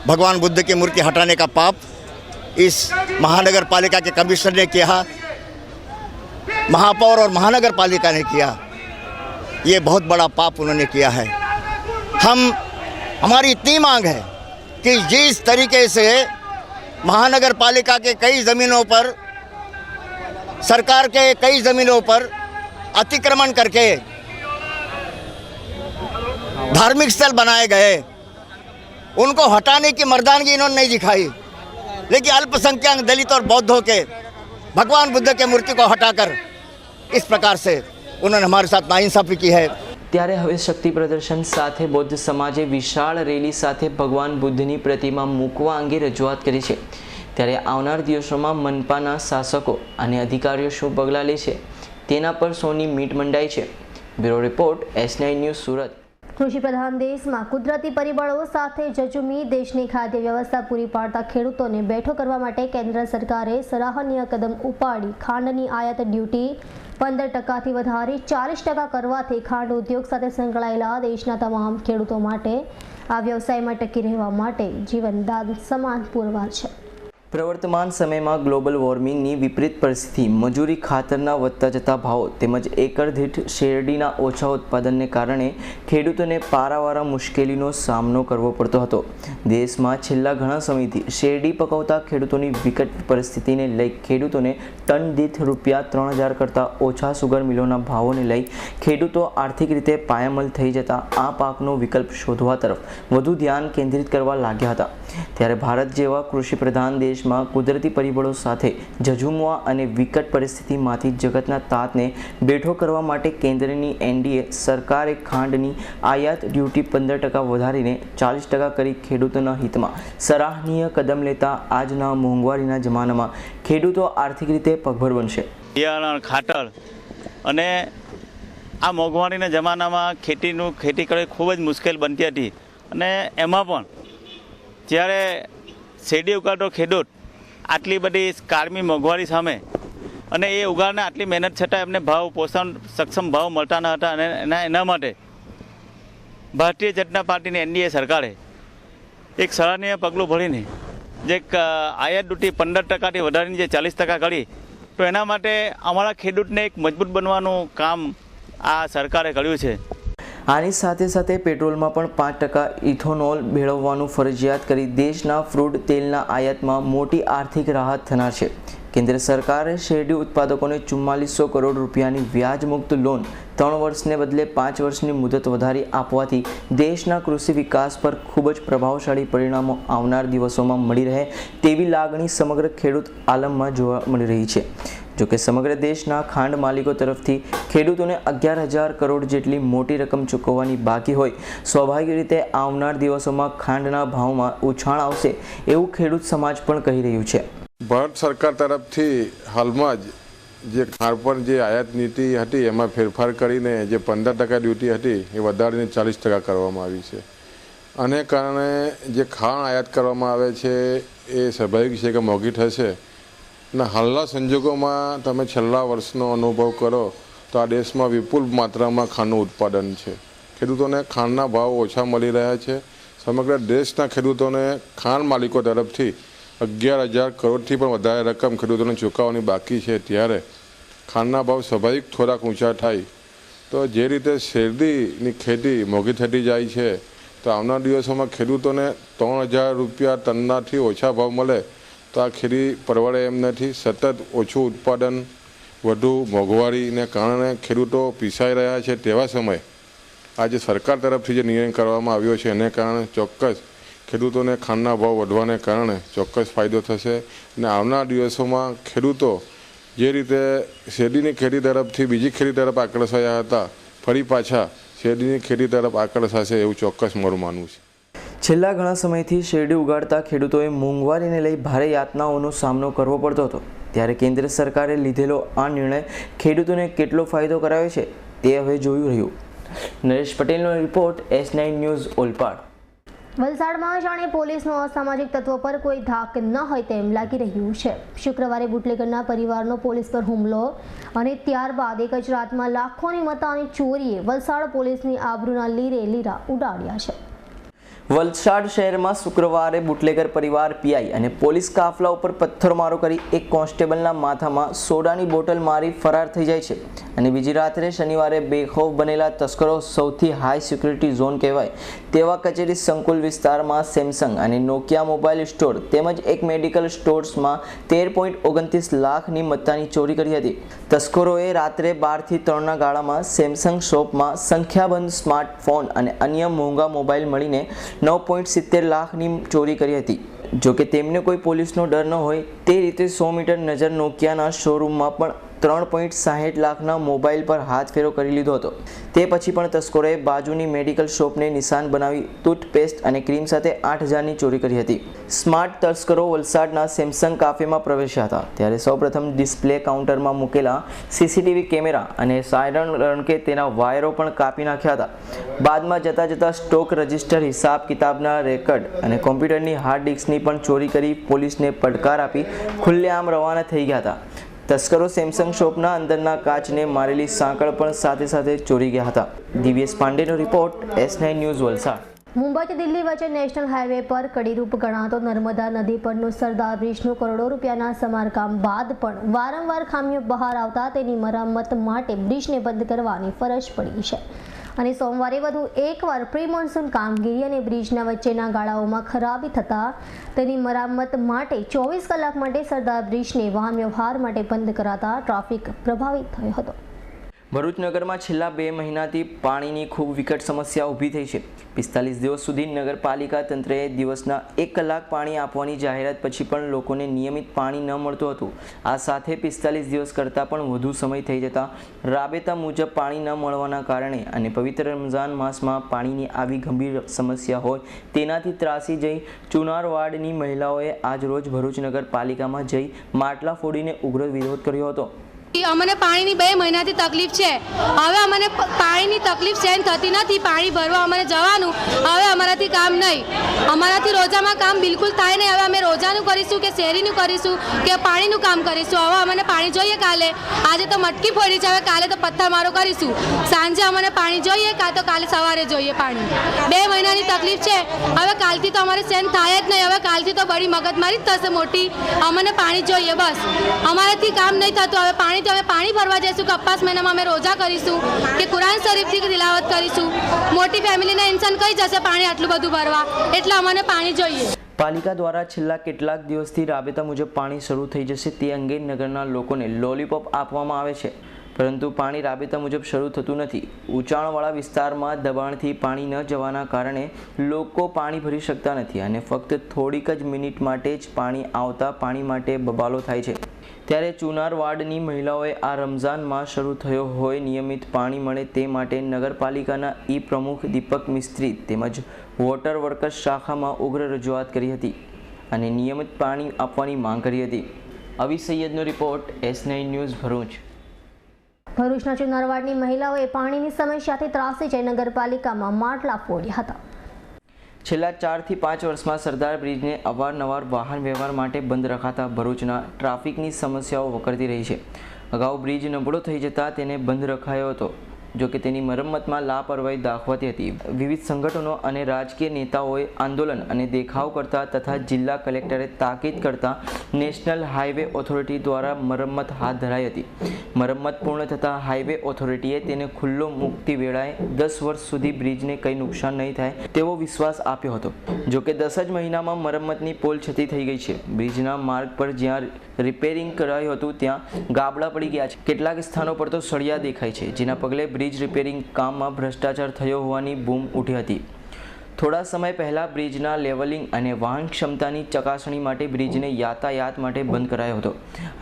भगवान बुद्ध की मूर्ति हटाने का पाप इस महानगर पालिका के कमिश्नर ने किया, महापौर और महानगर पालिका ने किया। ये बहुत बड़ा पाप उन्होंने किया है। हमारी इतनी मांग है कि जिस तरीके से महानगर पालिका के कई ज़मीनों पर, सरकार के कई ज़मीनों पर अतिक्रमण करके धार्मिक स्थल बनाए गए, उनको हटाने की मर्दानगी इन्होंने नहीं दिखाई, लेकिन अल्पसंख्यक दलित और बौद्धों के भगवान बुद्ध के मूर्ति को हटाकर इस प्रकार से उन्होंने हमारे साथ नाइंसाफ़ी की है। ત્યારે હવે શક્તિ પ્રદર્શન સાથે બૌદ્ધ સમાજે વિશાળ રેલી સાથે ભગવાન બુદ્ધની પ્રતિમા મૂકવા અંગે રજૂઆત કરી છે। ત્યારે આવનાર દિવસોમાં મનપાના શાસકો અને અધિકારીઓ શું પગલાં લે છે તેના પર સૌની મીટ મંડાઈ છે। Bureau report S9 news Surat. કૃષિ પ્રધાન દેશમાં કુદરતી પરિબળો સાથે ઝઝૂમી દેશની ખાદ્ય વ્યવસ્થા પૂરી પાડતા ખેડૂતોને બેઠો કરવા માટે કેન્દ્ર સરકારે સરાહનીય કદમ ઉપાડી ખાંડની આયાત ડ્યુટી 15% વધારી 40% કરવાથી ખાંડ ઉદ્યોગ સાથે સંકળાયેલા દેશના તમામ ખેડૂતો માટે આ વ્યવસાયમાં ટકી રહેવા માટે જીવનદાન સમાન પુરવાર છે। પ્રવર્તમાન સમયમાં ગ્લોબલ વોર્મિંગની વિપરીત પરિસ્થિતિ, મજૂરી, ખાતરના વધતા જતા ભાવો તેમજ એકર દીઠ શેરડીના ઓછા ઉત્પાદનને કારણે ખેડૂતોને પારાવાળા મુશ્કેલીનો સામનો કરવો પડતો હતો। દેશમાં છેલ્લા ઘણા સમયથી શેરડી પકવતા ખેડૂતોની વિકટ પરિસ્થિતિને લઈ ખેડૂતોને ટન દીઠ ₹3000 કરતાં ઓછા સુગર મિલોના ભાવોને લઈ ખેડૂતો આર્થિક રીતે પાયમાલ થઈ જતા આ પાકનો વિકલ્પ શોધવા તરફ વધુ ધ્યાન કેન્દ્રિત કરવા લાગ્યા હતા। ત્યારે ભારત જેવા કૃષિ પ્રધાન દેશ માં કુદરતી પરિબળો સાથે ઝઝૂમવા અને વિકટ પરિસ્થિતિમાંથી જગતના તાતને બેઠો કરવા માટે કેન્દ્રની NDA સરકારે ખાંડની આયાત ડ્યુટી 15% વધારીને 40% કરી ખેડૂતોના હિતમાં સરાહનીય કદમ લેતા આજના મોંઘવારીના જમાનામાં ખેડૂતો આર્થિક રીતે પગભર બનશે। બિયારણ, ખાતર અને આ મોંઘવારીના જમાનામાં ખેતી કરવી ખૂબ જ મુશ્કેલ બનતી હતી અને એમાં પણ જ્યારે શેરડી ઉગાડતો ખેડૂત આટલી બધી કાળમી મોંઘવારી સામે અને એ ઉગાડને આટલી મહેનત છતાં એમને પોષણ સક્ષમ ભાવ મળતા ન હતા અને એના માટે ભારતીય જનતા પાર્ટીની NDA સરકારે એક સરાહનીય પગલું ભરીને જે આયાત ડ્યુટી 15%થી વધારીને જે 40% કરી, તો એના માટે અમારા ખેડૂતને એક મજબૂત બનવાનું કામ આ સરકારે કર્યું છે। આની સાથે સાથે પેટ્રોલમાં પણ 5% ઇથોનોલ ભેળવવાનું ફરજિયાત કરી દેશના ફ્રૂટ તેલના આયાતમાં મોટી આર્થિક રાહત થનાર છે। કેન્દ્ર સરકારે શેરડી ઉત્પાદકોને 4400 કરોડ રૂપિયાની વ્યાજમુક્ત લોન 3 વર્ષને બદલે 5 વર્ષની મુદત વધારી આપવાથી દેશના કૃષિ વિકાસ પર ખૂબ જ પ્રભાવશાળી પરિણામો આવનાર દિવસોમાં મળી રહે તેવી લાગણી સમગ્ર ખેડૂત આલમમાં જોવા મળી રહી છે। જોકે સમગ્ર દેશના ખાંડ માલિકો તરફથી ખેડૂતોને 11000 કરોડ જેટલી મોટી રકમ ચૂકવવાની બાકી હોય, સ્વાભાવિક રીતે આવનાર દિવસોમાં ખાંડના ભાવમાં ઉછાળ આવશે એવું ખેડૂત સમાજ પણ કહી રહ્યું છે। ભારત સરકાર તરફથી હાલમાં જ જે ખાંડ પર જે આયાત નીતિ હતી એમાં ફેરફાર કરીને જે 15% ડ્યુટી હતી એ વધારીને 40% કરવામાં આવી છે। આને કારણે જે ખાંડ આયાત કરવામાં આવે છે એ સ્વાભાવિક છે કે મોંઘી થશે અને હાલના સંજોગોમાં તમે છેલ્લા વર્ષનો અનુભવ કરો તો આ દેશમાં વિપુલ માત્રામાં ખાંડનું ઉત્પાદન છે। ખેડૂતોને ખાંડના ભાવ ઓછા મળી રહ્યા છે। સમગ્ર દેશના ખેડૂતોને ખાંડ માલિકો તરફથી 11000 કરોડથી પણ વધારે રકમ ખેડૂતોને ચૂકવવાની બાકી છે। ત્યારે ખાંડના ભાવ સ્વાભાવિક થોડાક ઊંચા થાય તો જે રીતે શેરડીની ખેતી મોંઘી થતી જાય છે તો આવનાર દિવસોમાં ખેડૂતોને 3000 રૂપિયા ટનનાથી ઓછા ભાવ મળે તો આ ખેતી પરવડે એમ નથી। સતત ઓછું ઉત્પાદન, વધુ મોંઘવારીને કારણે ખેડૂતો પીસાઈ રહ્યા છે। તેવા સમયે આજે સરકાર તરફથી જે નિર્ણય કરવામાં આવ્યો છે એને કારણે ચોક્કસ ખેડૂતોને ખાંડના ભાવ વધવાને કારણે ચોક્કસ ફાયદો થશે અને આવનાર દિવસોમાં ખેડૂતો જે રીતે શેરડીની ખેતી તરફથી બીજી ખેતી તરફ આકર્ષાયા હતા, ફરી પાછા શેરડીની ખેતી તરફ આકર્ષાશે એવું ચોક્કસ મારું માનવું છે। છેલ્લા ઘણા સમયથી શેરડી ઉગાડતા ખેડૂતોએ મોંઘવારીને લઈ ભારે યાતનાઓનો સામનો કરવો પડતો હતો। ત્યારે કેન્દ્ર સરકારે લીધેલો આ નિર્ણય ખેડૂતોને કેટલો ફાયદો કરાવે છે તે હવે જોયું રહ્યું। નરેશ પટેલનો રિપોર્ટ S9 ન્યૂઝ ઓલપાડ। વલસાડમાં જાણે પોલીસનો અસામાજિક તત્વો પર કોઈ ધાક ન હોય તેમ લાગી રહ્યું છે। શુક્રવારે બુટલેગરના પરિવારનો પોલીસ પર હુમલો અને ત્યારબાદ એક જ રાતમાં લાખોની મતાની ચોરીએ વલસાડ પોલીસની આબરૂના લીરે લીરા ઉડાડ્યા છે। વલસાડ શહેરમાં શુક્રવારે બુટલેગર પરિવાર પીઆઈ અને પોલીસ કાફલા ઉપર પથ્થરમારો કરી એક કોન્સ્ટેબલના માથામાં સોડાની બોટલ મારી ફરાર થઈ જાય છે અને બીજી રાત્રે શનિવારે બેખૌફ બનેલા તસ્કરો સૌથી હાઈ સિક્યુરિટી ઝોન કહેવાય તેવા કચેરી સંકુલ વિસ્તારમાં સેમસંગ અને નોકિયા મોબાઈલ સ્ટોર તેમજ એક મેડિકલ સ્ટોર્સમાં 13.29 લાખની મત્તાની ચોરી કરી હતી. તસ્કરોએ રાત્રે 12 થી 3ના ગાળામાં સેમસંગ શોપમાં સંખ્યાબંધ સ્માર્ટફોન અને અન્ય મોંઘા મોબાઈલ મળીને 9.70 લાખની ચોરી કરી હતી. જોકે તેમને કોઈ પોલીસનો ડર ન હોય તે રીતે 100 મીટર નજર નોકિયાના શોરૂમમાં પણ 3.60 લાખના મોબાઈલ પર હાથ ફેરો કરી લીધો હતો. તે પછી પણ તસ્કરોએ બાજુની મેડિકલ શોપને નિશાન બનાવી ટૂથપેસ્ટ અને ક્રીમ સાથે 8,000ની ચોરી કરી હતી. સ્માર્ટ તસ્કરો વલસાડના સેમસંગ કાફેમાં પ્રવેશ્યા હતા ત્યારે સૌપ્રથમ ડિસ્પ્લે કાઉન્ટરમાં મૂકેલા સીસીટીવી કેમેરા અને સાયરન રણકે તેના વાયરો પણ કાપી નાખ્યા હતા. બાદમાં જતા સ્ટોક રજિસ્ટર, હિસાબ કિતાબના રેકર્ડ અને કોમ્પ્યુટરની હાર્ડ ડિસ્કની પણ ચોરી કરી પોલીસને પડકાર આપી ખુલ્લેઆમ રવાના થઈ ગયા હતા. તસ્કરો સેમસંગ શોપના અંદરના કાચને મારેલી સાંકળ પણ સાથે ચોરી ગયા હતા. દિવ્યેશ પાંડેનો રિપોર્ટ, S9 ન્યૂઝ, વલસાડ. મુંબઈથી દિલ્હી વચ્ચે નેશનલ હાઈવે પર કડીરૂપ ગણાતો નર્મદા નદી પરનું સરદાર બ્રિજનું કરોડો રૂપિયાના સમારકામ બાદ પણ વારંવાર ખામીઓ બહાર આવતા તેની મરામત માટે બ્રિજને બંધ કરવાની ફરજ પડી છે અને સોમવારે વધુ એકવાર પ્રી મોન્સૂન કામગીરી અને બ્રિજના વચ્ચેના ગાળાઓમાં ખરાબી થતાં તેની મરામત માટે 24 કલાક માટે સરદાર બ્રિજને વાહન વ્યવહાર માટે બંધ કરાતા ટ્રાફિક પ્રભાવિત થયો હતો. ભરૂચ નગરમાં છેલ્લા 2 મહિનાથી પાણીની ખૂબ વિકટ સમસ્યા ઊભી થઈ છે. 45 દિવસ સુધી નગરપાલિકા તંત્રએ દિવસના 1 કલાક પાણી આપવાની જાહેરાત પછી પણ લોકોને નિયમિત પાણી ન મળતું હતું. આ સાથે 45 દિવસ કરતાં પણ વધુ સમય થઈ જતા રાબેતા મુજબ પાણી ન મળવાના કારણે અને પવિત્ર રમઝાન માસમાં પાણીની આવી ગંભીર સમસ્યા હોય તેનાથી ત્રાસી જઈ ચુનારવાડની મહિલાઓએ આજરોજ ભરૂચ નગરપાલિકામાં જઈ માટલા ફોડીને ઉગ્ર વિરોધ કર્યો હતો. અમને પાણીની 2 મહિનાથી તકલીફ છે. હવે અમને પાણીની તકલીફ સહન થતી નથી. પાણી ભરવા અમને જવાનું હવે અમારાથી કામ નહીં. અમારાથી રોજામાં કામ બિલકુલ થાય નહીં. હવે અમે રોજાનું કરીશું કે શેરીનું કરીશું કે પાણીનું કામ કરીશું. હવે અમને પાણી જોઈએ. કાલે આજે તો મટકી ફોડી છે, હવે કાલે તો પથ્થરમારો કરીશું. સાંજે અમને પાણી જોઈએ કાં તો કાલે સવારે જોઈએ પાણી. 2 મહિનાની તકલીફ છે. હવે કાલથી તો અમારે સહન થાય જ નહીં. હવે કાલથી તો બડી મગજમારી જ થશે મોટી. અમને પાણી જોઈએ બસ. અમારાથી કામ નહીં થતું. હવે પાણી તો અમે પાણી ભરવા જઈશું કે અપ્પાસ મહિનામાં અમે રોજા કરીશું કે કુરાન શરીફથી તિલાવત કરીશું. મોટી ફેમિલીના ઇન્સાન કઈ જશે પાણી આટલું બધું ભરવા? એટલે અમને પાણી જોઈએ. પાલિકા દ્વારા છેલ્લા કેટલાક દિવસથી રાબેતા મુજબ પાણી શરૂ થઈ જશે તે અંગે નગરના લોકોને લોલીપોપ આપવામાં આવે છે, પરંતુ પાણી રાબેતા મુજબ શરૂ થતું નથી. ઊંચાણવાળા વિસ્તારમાં દબાણથી પાણી ન જવાના કારણે લોકો પાણી ભરી શકતા નથી અને ફક્ત થોડીક જ મિનિટ માટે જ પાણી આવતા પાણી માટે બબાલો થાય છે. ત્યારે ચુનારવાડની મહિલાઓએ આ રમઝાનમાં શરૂ થયો હોય નિયમિત પાણી મળે તે માટે નગરપાલિકાના પ્રમુખ દીપક મિસ્ત્રી તેમજ વોટર વર્કર્સ શાખામાં ઉગ્ર રજૂઆત કરી હતી અને નિયમિત પાણી આપવાની માંગ કરી હતી. અવી સૈયદનો રિપોર્ટ, S9 ન્યૂઝ, ભરૂચ. ભરૂચના ચુનારવાડની મહિલાઓએ પાણીની સમસ્યાથી ત્રાસી જઈ નગરપાલિકામાં માટલા ફોડ્યા હતા. છેલ્લા 4 થી 5 વર્ષમાં સરદાર બ્રિજને અવારનવાર વાહન વ્યવહાર માટે બંધ રખાતા ભરૂચના ટ્રાફિકની સમસ્યાઓ વકરતી રહી છે. અગાઉ બ્રિજ નબળો થઈ જતા તેને બંધ રખાયો હતો, જો કે તેની મરમ્મતમાં લાપરવાહી દાખવાતી હતી. વિવિધ સંગઠનો અને રાજકીય નેતાઓએ આંદોલન અને દેખાવ કરતા તથા જિલ્લા કલેક્ટરે તાકીદ કરતા નેશનલ હાઈવે ઓથોરિટી દ્વારા મરમ્મત હાથ ધરાઈ હતી. મરમ્મત પૂર્ણ થતાં હાઈવે ઓથોરિટીએ તેને ખુલ્લો મૂકતી વેળાએ 10 વર્ષ સુધી બ્રિજને કંઈ નુકસાન નહીં થાય તેવો વિશ્વાસ આપ્યો હતો. જો કે 10 જ મહિનામાં મરમ્મતની પોલ છતી થઈ ગઈ છે. બ્રિજના માર્ગ પર જ્યાં રિપેરિંગ કરાયું હતું ત્યાં ગાબડા પડી ગયા છે. કેટલાક સ્થાનો પર તો સળિયા દેખાય છે, જેના પગલે બ્રિજ રિપેરિંગ કામમાં ભ્રષ્ટાચાર થયો હોવાની બૂમ ઉઠી હતી. થોડા સમય પહેલા બ્રિજના લેવલિંગ અને વાહન ક્ષમતાની ચકાસણી માટે બ્રિજને યાતાયાત માટે બંધ કરાયો હતો.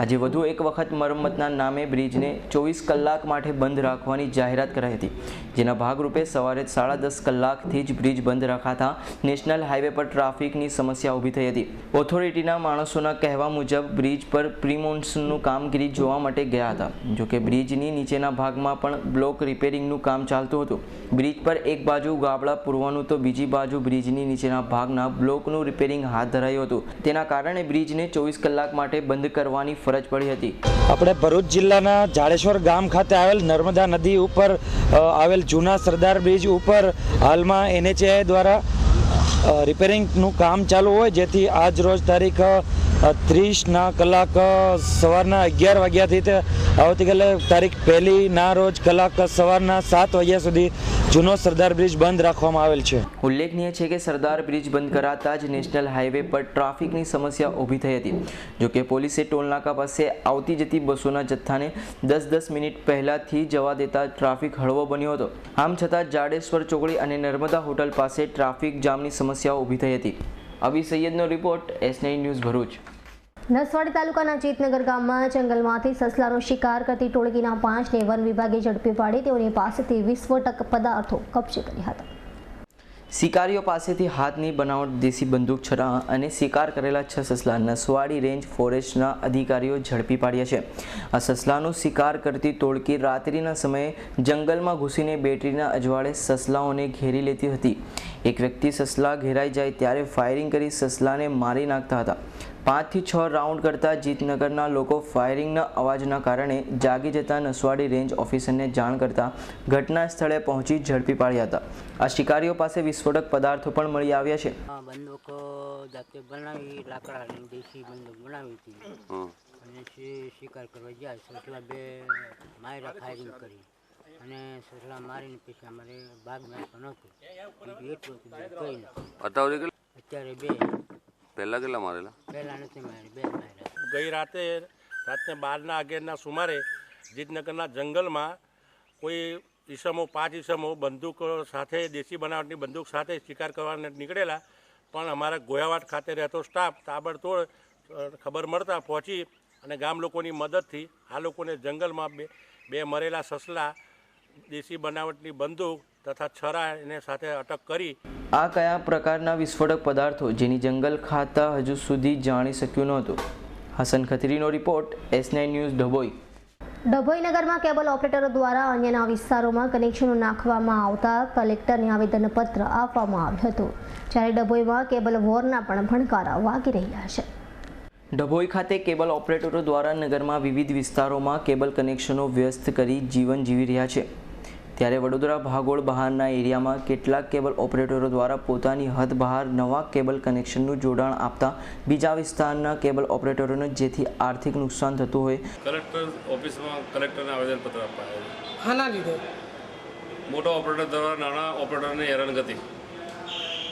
આજે વધુ એક વખત મરમ્મતના નામે બ્રિજને 24 કલાક માટે બંધ રાખવાની જાહેરાત કરાઈ હતી, જેના ભાગરૂપે સવારે 10:30 કલાકથી જ બ્રિજ બંધ રખાતા નેશનલ હાઈવે પર ટ્રાફિકની સમસ્યા ઊભી થઈ હતી. ઓથોરિટીના માણસોના કહેવા મુજબ બ્રિજ પર પ્રી મોન્સૂનનું કામગીરી જોવા માટે ગયા હતા. જોકે બ્રિજની નીચેના ભાગમાં પણ બ્લોક રિપેરિંગનું કામ ચાલતું હતું. બ્રિજ પર એક બાજુ ગાબડા પૂરવાનું તો બીજી બાજુ બ્રિજની નીચેના ભાગના બ્લોકનું રિપેરિંગ હાથ ધરાયું હતું. તેના કારણે બ્રિજને 24 કલાક માટે બંધ કરવાની ફરજ પડી હતી. આપણે ભરૂચ જિલ્લાના જાડેશ્વર ગામ ખાતે આવેલ નર્મદા નદી ઉપર આવેલ જૂના સરદાર બ્રિજ ઉપર હાલમાં NHAI દ્વારા રિપેરિંગનું કામ ચાલુ હોય, જેથી આજ રોજ તારીખ 30 કલાક સવારના 11 વાગ્યાથી તે આવતીકાલે તારીખ 1 રોજ કલાક સવારના 7 વાગ્યા સુધી જૂનો સરદાર બ્રિજ બંધ રાખવામાં આવેલ છે. ઉલ્લેખનીય છે કે સરદાર બ્રિજ બંધ કરાતા જ નેશનલ હાઈવે પર ટ્રાફિકની સમસ્યા ઊભી થઈ હતી. જોકે પોલીસે ટોલનાકા પાસે આવતી જતી બસોના જથ્થાને 10-10 મિનિટ પહેલાથી જવા દેતા ટ્રાફિક હળવો બન્યો હતો. આમ છતાં જાડેશ્વર ચોકડી અને નર્મદા હોટલ પાસે ટ્રાફિક જામની સમસ્યા ઊભી થઈ હતી. અભી સૈયદનો report S9 news Bharuch. Naswadi તાલુકાના ચેતનગર ગામમાં જંગલમાંથી સસલાનો શિકાર કરતી ટોળકીના 5ને વન વિભાગે ઝડપી પાડી તેઓની પાસેથી વિસ્ફોટક પદાર્થો કબજે કર્યા હતા. શિકારીઓ પાસેથી હાથની બનાવટ દેશી બંદૂક, છરા અને શિકાર કરેલા 6 સસલા નસવાડી રેન્જ ફોરેસ્ટના અધિકારીઓ ઝડપી પાડ્યા છે. આ સસલાનો શિકાર કરતી ટોળકી રાત્રિના સમયે જંગલમાં ઘૂસીને બેટરીના અજવાળે સસલાઓને ઘેરી લેતી હતી. એક વ્યક્તિ સસલા ઘેરાઈ જાય ત્યારે ફાયરિંગ કરી સસલાને મારી નાખતા હતા. 5 થી 6 રાઉન્ડ કરતા જીતનગરના લોકો ફાયરિંગના અવાજના કારણે જાગી જતા નસવાડી રેન્જ ઓફિસરને જાણ કરતા ઘટના સ્થળે પહોંચી ઝડપી પાડ્યા હતા. આ શિકારીઓ પાસે વિસ્ફોટક પદાર્થો પણ મળી આવ્યા છે. બંદૂકો જાતે બનાવી, લાકડાની દેશી બંદૂક બનાવી હતી અને શિકાર કરવા ગયા. સસલા 2 માયરા ફાયરિંગ કરી અને સસલા મારીને પછી અમારે ભાગ નાખવાનો હતો. એટલું કંઈ નથી. અત્યારે 2. પહેલાં કેટલા મારેલા? પહેલાં નથી મારી, 2 માર્યા. ગઈ રાત્રે 12:11 સુમારે જીતનગરના જંગલમાં કોઈ ઈસમો 5 ઈસમો બંદૂક સાથે, દેશી બનાવટની બંદૂક સાથે શિકાર કરવા નીકળેલા, પણ અમારા ગોયાવાડ ખાતે રહેતો સ્ટાફ તાબડતોડ ખબર મળતા પહોંચી અને ગામ લોકોની મદદથી આ લોકોને જંગલમાં 2 મરેલા સસલા, દેશી બનાવટની બંદૂક તથા છરા એને સાથે અટક કરી. આ કયા પ્રકારના વિસ્ફોટક પદાર્થો જેની જંગલ ખાતા હજુ સુધી જાણી શક્યું નહોતું. હસન ખત્રીનો report S9 news Dabhoi. Dabhoi નગરમાં કેબલ ઓપરેટરો દ્વારા અન્યના વિસ્તારોમાં કનેક્શનો નાખવામાં આવતા કલેક્ટરને આવેદનપત્ર આપવામાં આવ્યું હતું. જ્યારે ડભોઈમાં કેબલ વોરના પણ ભણકારા વાગી રહ્યા છે. ડભોઈ ખાતે કેબલ ઓપરેટરો દ્વારા નગરમાં વિવિધ વિસ્તારોમાં કેબલ કનેક્શનો વ્યસ્ત કરી જીવન જીવી રહ્યા છે. ત્યારે વડોદરા ભાગોળ બહારના એરિયામાં કેટલાક કેબલ ઓપરેટરો દ્વારા પોતાની હદ બહાર નવા કેબલ કનેક્શનનું જોડાણ આપતા બીજા વિસ્તારના કેબલ ઓપરેટરોને જેથી આર્થિક નુકસાન થતું હોય. કલેક્ટર ઓફિસમાં કલેક્ટરને આવેદનપત્ર અપાયું. હાના લીધે? મોટા ઓપરેટર દ્વારા નાના ઓપરેટરને હેરાનગતિ.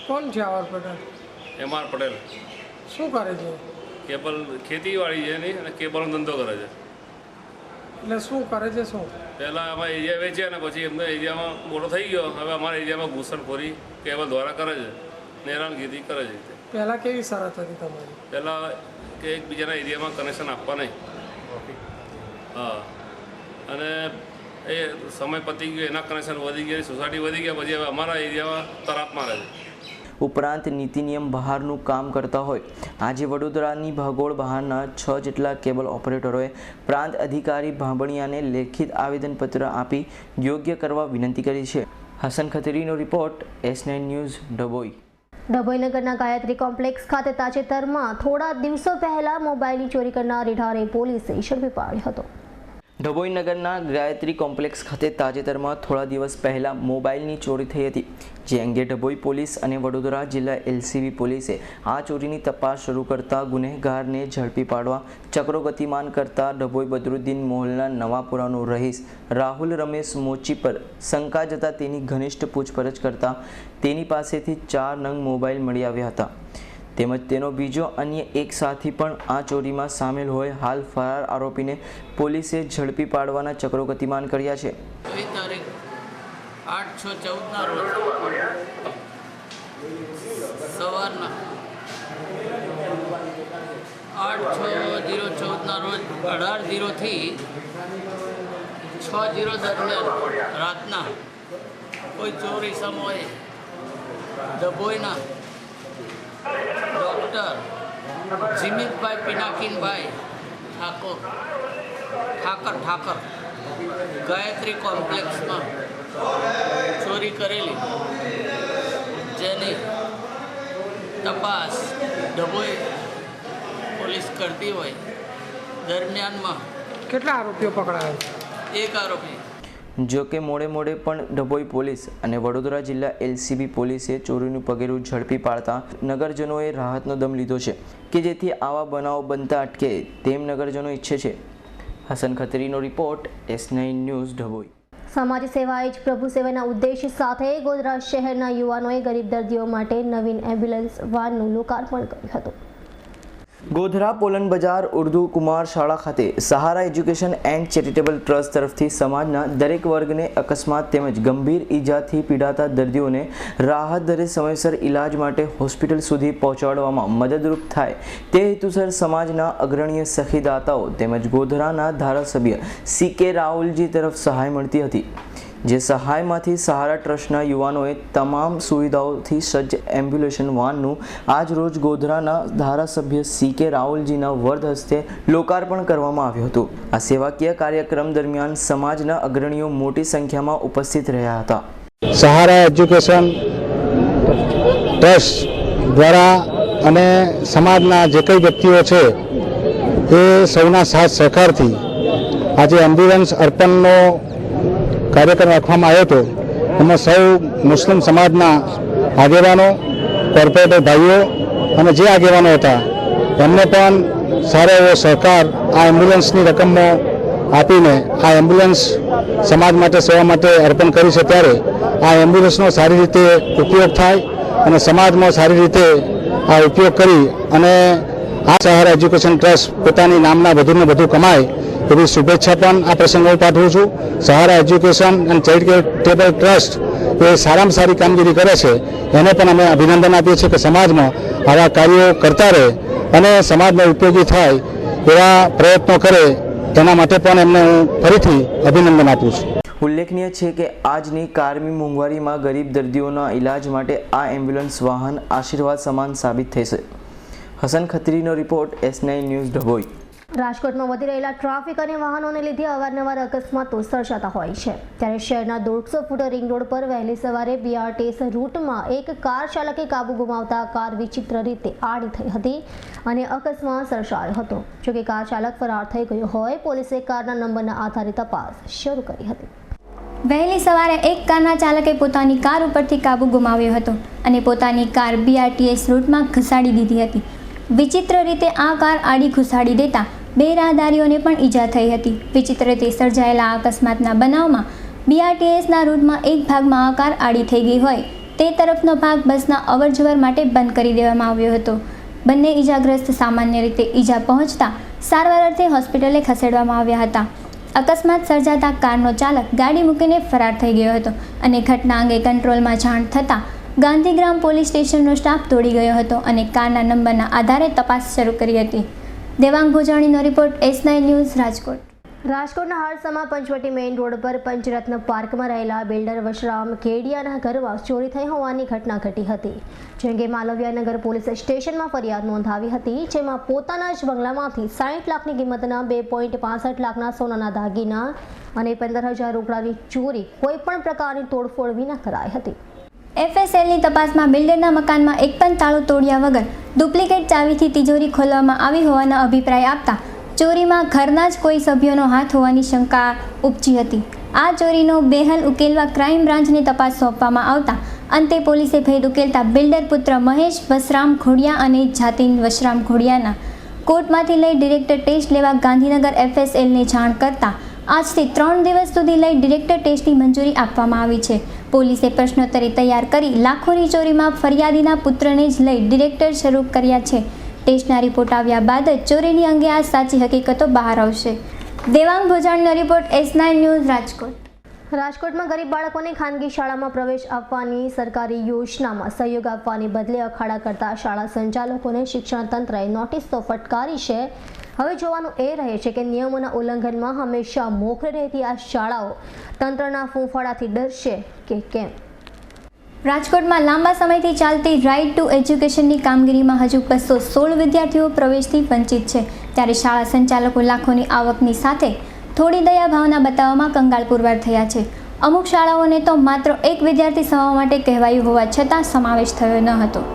કોણ છે આ ઓપરેટર? MR પટેલ. શું કરે છે? કેબલ ખેતીવાડી છે નહીં અને કેબલનો ધંધો કરે છે. એટલે શું કરે છે? શું પહેલાં અમારા એરિયા વેચ્યા અને પછી એમના એરિયામાં મોટો થઈ ગયો. હવે અમારા એરિયામાં ઘૂસણખોરી કેબલ દ્વારા કરે છે, હેરાનગતિ કરે છે. પહેલાં કેવી શરત હતી તમારી? પહેલાં કે એકબીજાના એરિયામાં કનેક્શન આપવા નહીં. હા, અને એ સમય પતી ગયો, એના કનેક્શન વધી ગયા, સોસાયટી વધી ગયા, પછી હવે અમારા એરિયામાં તરાપ મારે છે. ઉપરાંત નીતિ નિયમ બહારનું કામ કરતા હોય. આજે વડોદરાની ભાગોળ બહારના 6 જેટલા કેબલ ઓપરેટરોએ પ્રાંત અધિકારી ભાંભણિયાને લેખિત આવેદનપત્ર આપી યોગ્ય કરવા વિનંતી કરી છે. હસન ખત્રીનો report S9 news Dabhoi. Dabhoi નગરના ગાયત્રી કોમ્પ્લેક્સ ખાતે તાજેતરમાં થોડા દિવસો પહેલા મોબાઈલની ચોરી કરનાર રીઢારે પોલીસે ઝડપી પાડ્યો હતો. ડભોઈ નગરના ગાયત્રી કોમ્પ્લેક્સ ખાતે તાજેતરમાં થોડા દિવસ પહેલા મોબાઈલની ચોરી થઈ હતી, જે અંગે ડભોઈ પોલીસ અને વડોદરા જિલ્લા LCB પોલીસે આ ચોરીની તપાસ શરૂ કરતા ગુનેગારને ઝડપી પાડવા ચક્રો ગતિમાન કરતા ડભોઈ બદરુદ્દીન મોહલ્લા નવાપુરાનો રહીશ રાહુલ રમેશ મોચી પર શંકા જતા તેની ઘનિષ્ઠ પૂછપરછ કરતા તેની પાસેથી 4 નંગ મોબાઈલ મળી આવ્યા હતા. તેમજ તેનો બીજો અન્ય એક સાથી પણ આ ચોરીમાં સામેલ હોય. હાલ ફરાર આરોપીને પોલીસે ઝડપી પાડવાના ચક્રો ગતિમાન કર્યા છે. તારીખ 8/6/14 રોજ સવારના 8/6/14 રોજ 18:0 થી 6:0 દરમિયાન રાતના કોઈ ચોરી સમયે ડભોઈના ડૉક્ટર જીમિતભાઈ પિનાકીનભાઈ ઠાકર ગાયત્રી કોમ્પ્લેક્સમાં ચોરી કરેલી, જેની તપાસ ડભોઈ પોલીસ કરતી હોય દરમિયાનમાં કેટલા આરોપીઓ પકડાયા? એક આરોપી. જો કે મોડે પણ ડભોઈ પોલીસ અને વડોદરા જિલ્લા LCB પોલીસે ચોરીનું પગેરું ઝડપી પાડતા નગરજનોએ રાહતનો દમ લીધો છે કે જેથી આવા બનાવો બનતા અટકે તેમ નગરજનો ઈચ્છે છે. હસન ખત્રીનો રિપોર્ટ, S9 ન્યૂઝ, ડભોઈ. સમાજ સેવા એ જ પ્રભુ સેવાના ઉદ્દેશ્ય સાથે ગોધરા શહેરના યુવાનોએ ગરીબ દર્દીઓ માટે નવીન એમ્બ્યુલન્સ વાનનું લોકાર્પણ કર્યું હતું. ગોધરા પોલન બજાર ઉર્દુ કુમાર શાળા ખાતે સહારા એજ્યુકેશન એન્ડ ચેરિટેબલ ટ્રસ્ટ તરફથી સમાજના દરેક વર્ગને અકસ્માત તેમજ ગંભીર ઈજાથી પીડાતા દર્દીઓને રાહત દરે સમયસર ઇલાજ માટે હોસ્પિટલ સુધી પહોંચાડવામાં મદદરૂપ થાય તે હેતુસર સમાજના અગ્રણીય સખીદાતાઓ તેમજ ગોધરાના ધારાસભ્ય CK રાહુલજી તરફ સહાય મળતી હતી. જે સહાયમાંથી સહારા ટ્રસ્ટના યુવાનોએ તમામ સુવિધાઓથી સજ્જ એમ્બ્યુલન્સ વાનનું આજ રોજ ગોધરાના ધારાસભ્ય CK રાહુલજીના વરદ હસ્તે લોકાર્પણ કરવામાં આવ્યું હતું. આ સેવાકીય કાર્યક્રમ દરમિયાન સમાજના અગ્રણીઓ મોટી સંખ્યામાં ઉપસ્થિત રહ્યા હતા. સહારા એજ્યુકેશન ટ્રસ્ટ દ્વારા અને સમાજના જે કંઈ વ્યક્તિઓ છે એ સૌના સાથ સહકારથી આજે એમ્બ્યુલન્સ અર્પણનો કાર્યક્રમ રાખવામાં આવ્યો હતો. એમાં સૌ મુસ્લિમ સમાજના આગેવાનો, કોર્પોરેટર ભાઈઓ અને જે આગેવાનો હતા એમને પણ સારો એવો સહકાર આ એમ્બ્યુલન્સની રકમમાં આપીને આ એમ્બ્યુલન્સ સમાજ માટે સેવા માટે અર્પણ કરી છે. ત્યારે આ એમ્બ્યુલન્સનો સારી રીતે ઉપયોગ થાય અને સમાજમાં સારી રીતે આ ઉપયોગ કરી અને આ સહારા એજ્યુકેશન ટ્રસ્ટ પોતાની નામના વધુને વધુ કમાય એવી શુભેચ્છા પણ આ પ્રસંગે પાઠવું છું. સહારા એજ્યુકેશન એન્ડ ચેરિટેબલ ટ્રસ્ટ એ સારામાં સારી કામગીરી કરે છે. એને પણ અમે અભિનંદન આપીએ છીએ કે સમાજમાં આવા કાર્યો કરતા રહે અને સમાજને ઉપયોગી થાય એવા પ્રયત્નો કરે. તેના માટે પણ એમને હું ફરીથી અભિનંદન આપું છું. ઉલ્લેખનીય છે કે આજની કાયમી મોંઘવારીમાં ગરીબ દર્દીઓના ઇલાજ માટે આ એમ્બ્યુલન્સ વાહન આશીર્વાદ સમાન સાબિત થશે. હસન ખત્રીનો રિપોર્ટ, S9 ન્યૂઝ, ડભોઈ. રાજકોટમાં વધી રહેલા ટ્રાફિક અને વાહનોને લીધે અવારનવાર અકસ્માતો સર્જાતા હોય છે. ત્યારે શહેરના 150 ફૂટ રિંગ રોડ પર વહેલી સવારે BRTS રૂટમાં એક કાર ચાલકે કાબુ ગુમાવતા કાર વિચિત્ર રીતે આડી થઈ હતી અને અકસ્માત સર્જાયો હતો. જોકે કાર ચાલક ફરાર થઈ ગયો હોય પોલીસે કારના નંબરના આધારે તપાસ શરૂ કરી હતી. વહેલી સવારે એક કારના ચાલકે પોતાની કાર ઉપરથી કાબુ ગુમાવ્યો હતો અને પોતાની કાર BRTS રૂટમાં ઘસાડી દીધી હતી. વિચિત્ર રીતે આ કાર આડી ઘુસાડી દેતા બે રાહદારીઓને પણ ઈજા થઈ હતી. વિચિત્ર રીતે સર્જાયેલા અકસ્માતના બનાવમાં BRTSના રૂટમાં એક ભાગમાં આ કાર આડી થઈ ગઈ હોય તે તરફનો ભાગ બસના અવરજવર માટે બંધ કરી દેવામાં આવ્યો હતો. બંને ઈજાગ્રસ્ત સામાન્ય રીતે ઈજા પહોંચતા સારવાર અર્થે હોસ્પિટલે ખસેડવામાં આવ્યા હતા. અકસ્માત સર્જાતા કારનો ચાલક ગાડી મૂકીને ફરાર થઈ ગયો હતો અને ઘટના અંગે કંટ્રોલમાં જાણ થતાં ગાંધીગ્રામ પોલીસ સ્ટેશનનો સ્ટાફ દોડી ગયો હતો અને કારના નંબરના આધારે તપાસ શરૂ કરી હતી. દેવાંગ ભોજાણીનો રિપોર્ટ, S9 ન્યૂઝ, રાજકોટ. રાજકોટના હાડસામાં પંચવટી મેઇન રોડ પર પંચરત્ન પાર્કમાં રહેલા બિલ્ડર વશરામ કેડિયાના ઘરમાં ચોરી થઈ હોવાની ઘટના ઘટી હતી. જેંગે માલવ્યાનગર પોલીસ સ્ટેશનમાં ફરિયાદ નોંધાવી હતી, જેમાં પોતાના જ બંગલામાંથી 60 લાખની કિંમતના 2.65 લાખના સોનાના દાગીના અને 15,000 રોકડાની ચોરી કોઈપણ પ્રકારની તોડફોડ વિના કરાઈ હતી. FSLની તપાસમાં બિલ્ડરના મકાનમાં એક પણ તાળું તોડ્યા વગર ડુપ્લિકેટ ચાવીથી તિજોરી ખોલવામાં આવી હોવાના અભિપ્રાય આપતા ચોરીમાં ઘરના જ કોઈ સભ્યોનો હાથ હોવાની શંકા ઉપજી હતી. આ ચોરીનો બેહલ ઉકેલવા ક્રાઇમ બ્રાન્ચને તપાસ સોંપવામાં આવતા અંતે પોલીસે ભેદ ઉકેલતા બિલ્ડર પુત્ર મહેશ વશરામ ઘોડિયા અને જાતિન વશરામ ઘોડિયાના કોર્ટમાંથી લઈ ડિરેક્ટર ટેસ્ટ લેવા ગાંધીનગર FSLને જાણ કરતા આજથી 3 દિવસ સુધી લઈ ડિરેક્ટર ટેસ્ટની મંજૂરી આપવામાં આવી છે. પોલીસે પ્રશ્નોત્તરી તૈયાર કરી લાખોની ચોરીમાં ફરિયાદીના પુત્રને જ લઈ ડિરેક્ટર શરૂ કર્યા છે. ટેસ્ટના રિપોર્ટ આવ્યા બાદ જ ચોરીની અંગે આ સાચી હકીકતો બહાર આવશે. દેવાંગ ભોજાણીનો રિપોર્ટ, S9 ન્યૂઝ, રાજકોટ. રાજકોટમાં ગરીબ બાળકોને ખાનગી શાળામાં પ્રવેશ આપવાની સરકારી યોજનામાં સહયોગ આપવાની બદલે અખાડા કરતા શાળા સંચાલકોને શિક્ષણ તંત્રએ નોટિસ તો ફટકારી છે. હવે જોવાનું એ રહે છે કે નિયમોના ઉલ્લંઘનમાં હંમેશા મોખરે રહેતી આ શાળાઓ તંત્રના ફૂંફાડાથી ડરશે કે કેમ. રાજકોટમાં લાંબા સમયથી ચાલતી રાઇટ ટુ એજ્યુકેશનની કામગીરીમાં હજુ 216 વિદ્યાર્થીઓ પ્રવેશથી વંચિત છે. ત્યારે શાળા સંચાલકો લાખોની આવકની સાથે થોડી દયા ભાવના બતાવવામાં કંગાળ પુરવાર થયા છે. અમુક શાળાઓને તો માત્ર એક વિદ્યાર્થી સમા માટે કહેવાયું હોવા છતાં સમાવેશ થયો ન હતો.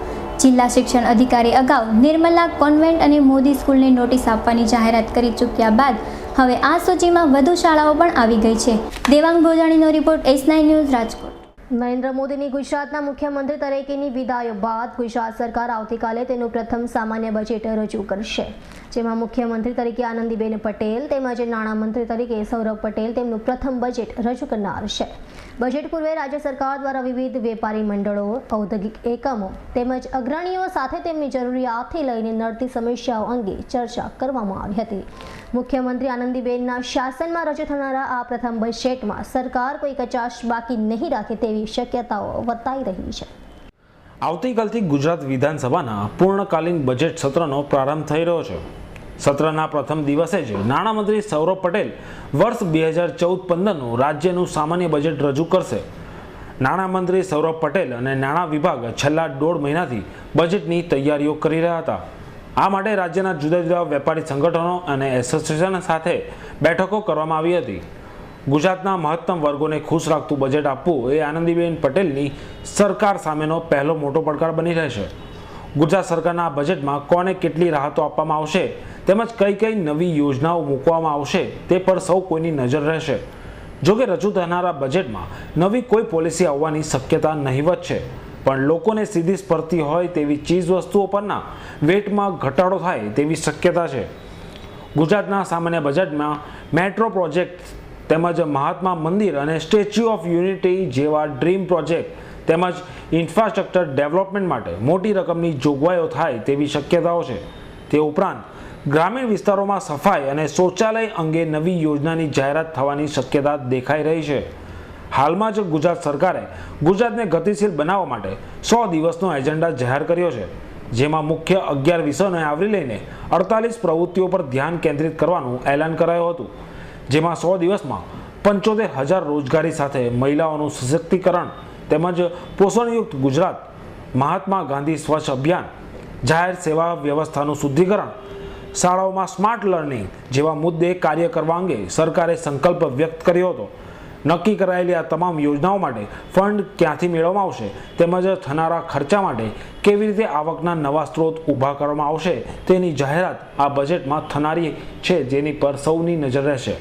જિલ્લા શિક્ષણ અધિકારી અગાઉ નિર્મલા કોન્વેન્ટ અને મોદી સ્કૂલને નોટિસ આપવાની જાહેરાત કરી ચૂક્યા બાદ હવે આ સૂચિમાં વધુ શાળાઓ પણ આવી ગઈ છે. દેવાંગ ભોજાણીનો report S9 news Rajkot. Narendra મોદીની ગુજરાતના મુખ્યમંત્રી તરીકેની વિદાય બાદ ગુજરાત સરકાર આવતીકાલે તેનું પ્રથમ સામાન્ય બજેટ રજૂ કરશે, જેમાં મુખ્યમંત્રી તરીકે આનંદીબેન પટેલ તેમજ નાણામંત્રી તરીકે સૌરભ પટેલ તેમનું પ્રથમ બજેટ રજૂ કરનાર છે. બજેટ પૂર્વે રાજ્ય સરકાર દ્વારા વિવિધ વેપારી મંડળો, ઔદ્યોગિક એકમો તેમજ અગ્રણીઓ સાથે તેમની જરૂરિયાતથી લઈને નડતી સમસ્યાઓ અંગે ચર્ચા કરવામાં આવી હતી. મુખ્યમંત્રી આનંદીબેનના શાસનમાં રજૂ થનારા આ પ્રથમ બજેટમાં સરકાર કોઈ કચાશ બાકી નહીં રાખે તેવી શક્યતાઓ વર્તાઈ રહી છે. આવતીકાલથી ગુજરાત વિધાનસભાના પૂર્ણકાલીન બજેટ સત્રનો પ્રારંભ થઈ રહ્યો છે. સત્રના પ્રથમ દિવસે જ નાણામંત્રી સૌરભ પટેલ વર્ષ 2014-15નું રાજ્યનું સામાન્ય બજેટ રજૂ કરશે. નાણામંત્રી સૌરભ પટેલ અને નાણાં વિભાગ છેલ્લા 1.5 મહિનાથી બજેટની તૈયારીઓ કરી રહ્યા હતા. આ માટે રાજ્યના જુદા જુદા વેપારી સંગઠનો અને એસોસિએશન સાથે બેઠકો કરવામાં આવી હતી. ગુજરાતના મહત્તમ વર્ગોને ખુશ રાખતું બજેટ આપવું એ આનંદીબેન પટેલની સરકાર સામેનો પહેલો મોટો પડકાર બની રહેશે. ગુજરાત સરકારના બજેટમાં કોને કેટલી રાહતો આપવામાં આવશે તેમજ કઈ કઈ નવી યોજનાઓ મૂકવામાં આવશે તે પર સૌ કોઈની નજર રહેશે. જોકે રજૂ થનારા બજેટમાં નવી કોઈ પોલિસી આવવાની શક્યતા નહીવત છે, પણ લોકોને સીધી સ્પર્શતી હોય તેવી ચીજ વસ્તુઓ પરના વેટમાં ઘટાડો થાય તેવી શક્યતા છે. ગુજરાતના સામાન્ય બજેટમાં મેટ્રો પ્રોજેક્ટ તેમજ મહાત્મા મંદિર અને સ્ટેચ્યુ ઓફ યુનિટી જેવા ડ્રીમ પ્રોજેક્ટ તેમજ ઇન્ફ્રાસ્ટ્રક્ચર ડેવલપમેન્ટ માટે મોટી રકમની જોગવાઈઓ થાય તેવી શક્યતાઓ છે. તે ઉપરાંત ગ્રામીણ વિસ્તારોમાં સફાઈ અને શૌચાલય અંગે નવી યોજનાની જાહેરાત થવાની શક્યતા દેખાઈ રહી છે. હાલમાં જ ગુજરાત સરકારે ગુજરાતને ગતિશીલ બનાવવા માટે 100 દિવસનો એજન્ડા જાહેર કર્યો છે, જેમાં મુખ્ય 11 વિષયોને આવરી લઈને 48 પ્રવૃત્તિઓ પર ધ્યાન કેન્દ્રિત કરવાનું એલાન કરાયું હતું. જેમાં 100 દિવસમાં 75,000 રોજગારી સાથે મહિલાઓનું સશક્તિકરણ તેમજ પોષણયુક્ત ગુજરાત, મહાત્મા ગાંધી સ્વચ્છ અભિયાન, જાહેર સેવા વ્યવસ્થાનું શુદ્ધિકરણ, શાળાઓમાં સ્માર્ટ લર્નિંગ જેવા મુદ્દે કાર્ય કરવા અંગે સરકારે સંકલ્પ વ્યક્ત કર્યો હતો. નક્કી કરાયેલી આ તમામ યોજનાઓ માટે ફંડ ક્યાંથી મેળવવામાં આવશે તેમજ થનારા ખર્ચા માટે કેવી રીતે આવકના નવા સ્ત્રોત ઊભા કરવામાં આવશે તેની જાહેરાત આ બજેટમાં થનારી છે, જેની પર સૌની નજર રહેશે.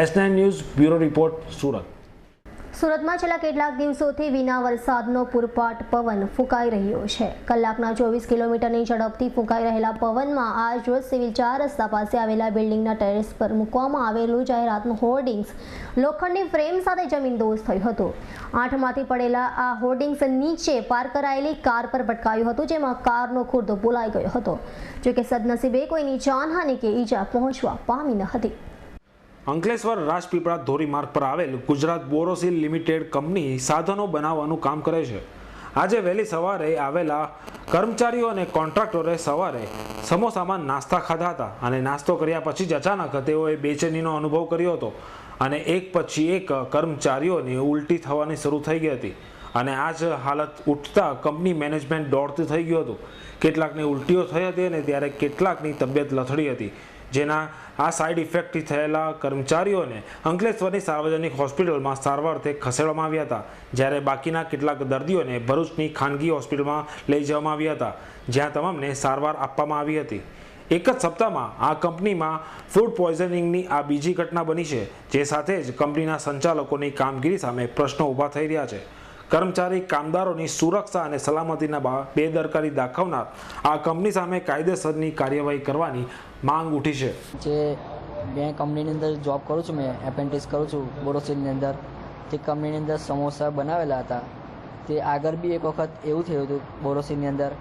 S9 news bureau report, Surat. સુરતમાં છેલ્લા કેટલાક દિવસોથી વિના વરસાદનો પૂરપાટ પવન ફૂંકાઈ રહ્યો છે. કલાકના 24 કિલોમીટરની ઝડપથી ફૂંકાઈ રહેલા પવનમાં આજ રોજ સિવિલ 4 રસ્તા પાસે આવેલા બિલ્ડિંગના ટેરેસ પર મૂકવામાં આવેલું જાહેરાતનું હોર્ડિંગ્સ લોખંડની ફ્રેમ સાથે જમીનદોસ્ત થયું હતું. 8માંથી પડેલા આ હોર્ડિંગ્સ નીચે પાર્ક કરાયેલી કાર પર પટકાયું હતું, જેમાં કારનો ખુરદો બોલાઈ ગયો હતો. જોકે સદનસીબે કોઈની જાનહાનિ કે ઈજા પહોંચવા પામી ન હતી. અંકલેશ્વર રાજપીપળા ધોરીમાર્ગ પર આવેલ ગુજરાત બોરોસિલ લિમિટેડ કંપની સાધનો બનાવવાનું કામ કરે છે. આજે વહેલી સવારે આવેલા કર્મચારીઓ અને કોન્ટ્રાક્ટરે સવારે સમોસામાં નાસ્તા ખાધા હતા અને નાસ્તો કર્યા પછી જ અચાનક તેઓએ બેચેનીનો અનુભવ કર્યો હતો અને એક પછી એક કર્મચારીઓને ઉલટી થવાની શરૂ થઈ ગઈ હતી અને આ જ હાલત ઉઠતા કંપની મેનેજમેન્ટ દોડતું થઈ ગયું હતું. કેટલાકને ઉલટીઓ થઈ હતી અને ત્યારે કેટલાકની તબિયત લથડી હતી, જેના આ સાઇડ ઇફેક્ટથી થયેલા કર્મચારીઓને અંકલેશ્વરની સાર્વજનિક હોસ્પિટલમાં સારવારથી ખસેડવામાં આવ્યા હતા, જ્યારે બાકીના કેટલાક દર્દીઓને ભરૂચની ખાનગી હોસ્પિટલમાં લઈ જવામાં આવ્યા હતા, જ્યાં તમામને સારવાર આપવામાં આવી હતી. એક જ સપ્તાહમાં આ કંપનીમાં ફૂડ પોઈઝનિંગની આ બીજી ઘટના બની છે, જે સાથે જ કંપનીના સંચાલકોની કામગીરી સામે પ્રશ્નો ઊભા થઈ રહ્યા છે. કર્મચારી કામદારોની સુરક્ષા અને સલામતીના બેદરકારી દાખવનાર આ કંપની સામે કાયદેસરની કાર્યવાહી કરવાની માંગ ઉઠી છે. જે મેં કંપનીની અંદર જોબ કરું છું, મેં એપ્રેન્ટિસ કરું છું બોરોસિલની અંદર, તે કંપનીની અંદર સમોસા બનાવેલા હતા. તે આગળ બી એક વખત એવું થયું હતું બોરોસિલની અંદર,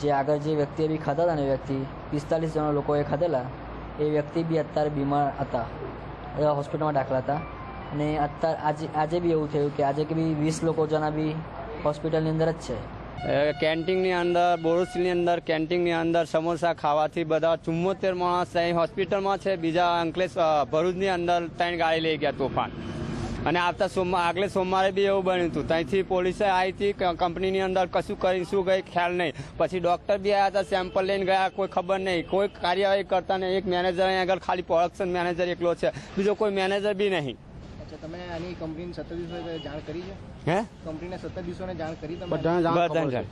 જે આગળ જે વ્યક્તિએ બી ખાધા હતા ને, વ્યક્તિ 45 જણા લોકોએ ખાધેલા, એ વ્યક્તિ બી અત્યારે બીમાર હતા, હોસ્પિટલમાં દાખલા હતા. અને અત્યારે આજે બી એવું થયું કે આજે કે બી 20 લોકો જણા બી હોસ્પિટલની અંદર જ છે. કેન્ટીનની અંદર બોરોસિલની અંદર કેન્ટીનની અંદર સમોસા ખાવાથી બધા 74 માણસ અહીં હોસ્પિટલમાં છે. બીજા અંકલેશ ભરૂચની અંદર 3 ગાડી લઈ ગયા તોફાન. અને આવતા આગલે સોમવારે બી એવું બન્યું હતું. ત્યાંથી પોલીસે આવી હતી, કંપનીની અંદર કશું કરી શું ગઈ ખ્યાલ નહીં. પછી ડૉક્ટર બી આવ્યા હતા, સેમ્પલ લઈને ગયા, કોઈ ખબર નહીં, કોઈ કાર્યવાહી કરતા નહીં. એક મેનેજર અહીં આગળ ખાલી પ્રોડક્શન મેનેજર એકલો છે, બીજો કોઈ મેનેજર બી નહીં. તમે આની કંપનીને 17 દિવસોને જાણ કરી છે? હે, કંપનીને 17 દિવસોને જાણ કરી તમે? બધાને જાણ.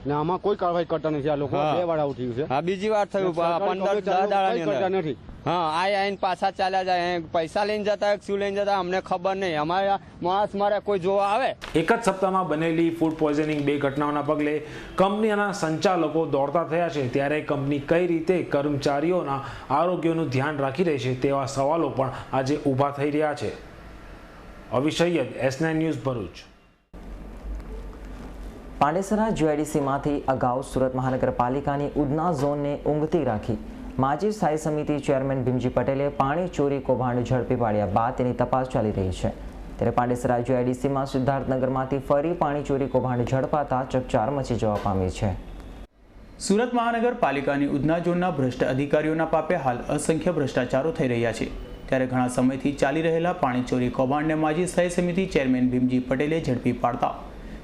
ને આમાં કોઈ કાર્યવાહી કરતા નથી. આ લોકો બે વાર આવું થયું છે. હા, બીજી વાર થયું 15-10 દાડાની અંદર. હા આઈને પાછા ચાલ્યા જાય, પૈસા લઈને જતા શું લઈને જતા અમને ખબર નહીં. અમારા માણસ મારે કોઈ જોવા આવે. એક જ સપ્તાહમાં બનેલી ફૂડ પોઈઝનિંગ 2 ઘટનાઓના પગલે કંપનીના સંચાલકો દોડતા થયા છે. ત્યારે કંપની કઈ રીતે કર્મચારીઓના આરોગ્યનું ધ્યાન રાખી રહી છે તેવા સવાલો પણ આજે ઊભા થઈ રહ્યા છે. અવિસૈયદ, S9 ન્યૂઝ, ભરૂચ. પાંડેસરા GIDCમાંથી અગાઉ સુરત મહાનગરપાલિકાની ઉધના ઝોનને ઊંઘતી રાખી માજી સ્થાયી સમિતિ ચેરમેન ભીમજી પટેલે પાણી ચોરી કૌભાંડ ઝડપી પાડ્યા બાદ તેની તપાસ ચાલી રહી છે. ત્યારે પાંડેસરા GIDCમાં સિદ્ધાર્થનગરમાંથી ફરી પાણી ચોરી કૌભાંડ ઝડપાતા ચકચાર મચી જવા પામી છે. સુરત મહાનગરપાલિકાની ઉધના ઝોનના ભ્રષ્ટ અધિકારીઓના પાપે હાલ અસંખ્ય ભ્રષ્ટાચારો થઈ રહ્યા છે. ત્યારે ઘણા સમયથી ચાલી રહેલા પાણી ચોરી કૌભાંડને માજી સ્થાયી સમિતિ ચેરમેન ભીમજી પટેલે ઝડપી પાડતા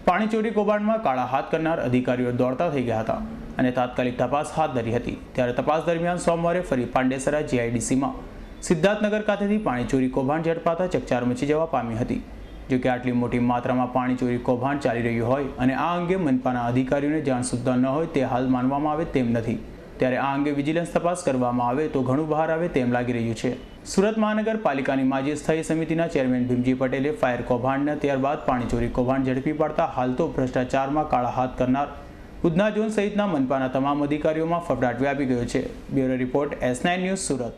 પાણી ચોરી કૌભાંડમાં કાળા હાથ કરનાર અધિકારીઓ દોડતા થઈ ગયા હતા અને તાત્કાલિક તપાસ હાથ ધરી હતી. ત્યારે તપાસ દરમિયાન સોમવારે ફરી પાંડેસરા GIDCમાં સિદ્ધાર્થનગર ખાતેથી પાણી ચોરી કૌભાંડ ઝડપાતા ચકચાર મચી જવા પામી હતી. જોકે આટલી મોટી માત્રામાં પાણી ચોરી કૌભાંડ ચાલી રહ્યું હોય અને આ અંગે મનપાના અધિકારીઓને જાણ સુદ્ધા ન હોય તે હાલ માનવામાં આવે તેમ નથી. ત્યારે આ અંગે વિજિલન્સ તપાસ કરવામાં આવે તો ઘણું બહાર આવે તેમ લાગી રહ્યું છે. સુરત મહાનગરપાલિકાની માજી સ્થાયી સમિતિના ચેરમેન ભીમજી પટેલે ફાયર કૌભાંડને ત્યારબાદ પાણી ચોરી કૌભાંડ ઝડપી પાડતા હાલ તો ભ્રષ્ટાચારમાં કાળા હાથ કરનાર ઉધના ઝોન સહિતના મનપાના તમામ અધિકારીઓમાં ફફડાટ વ્યાપી ગયો છે. Bureau report, S9 news, Surat.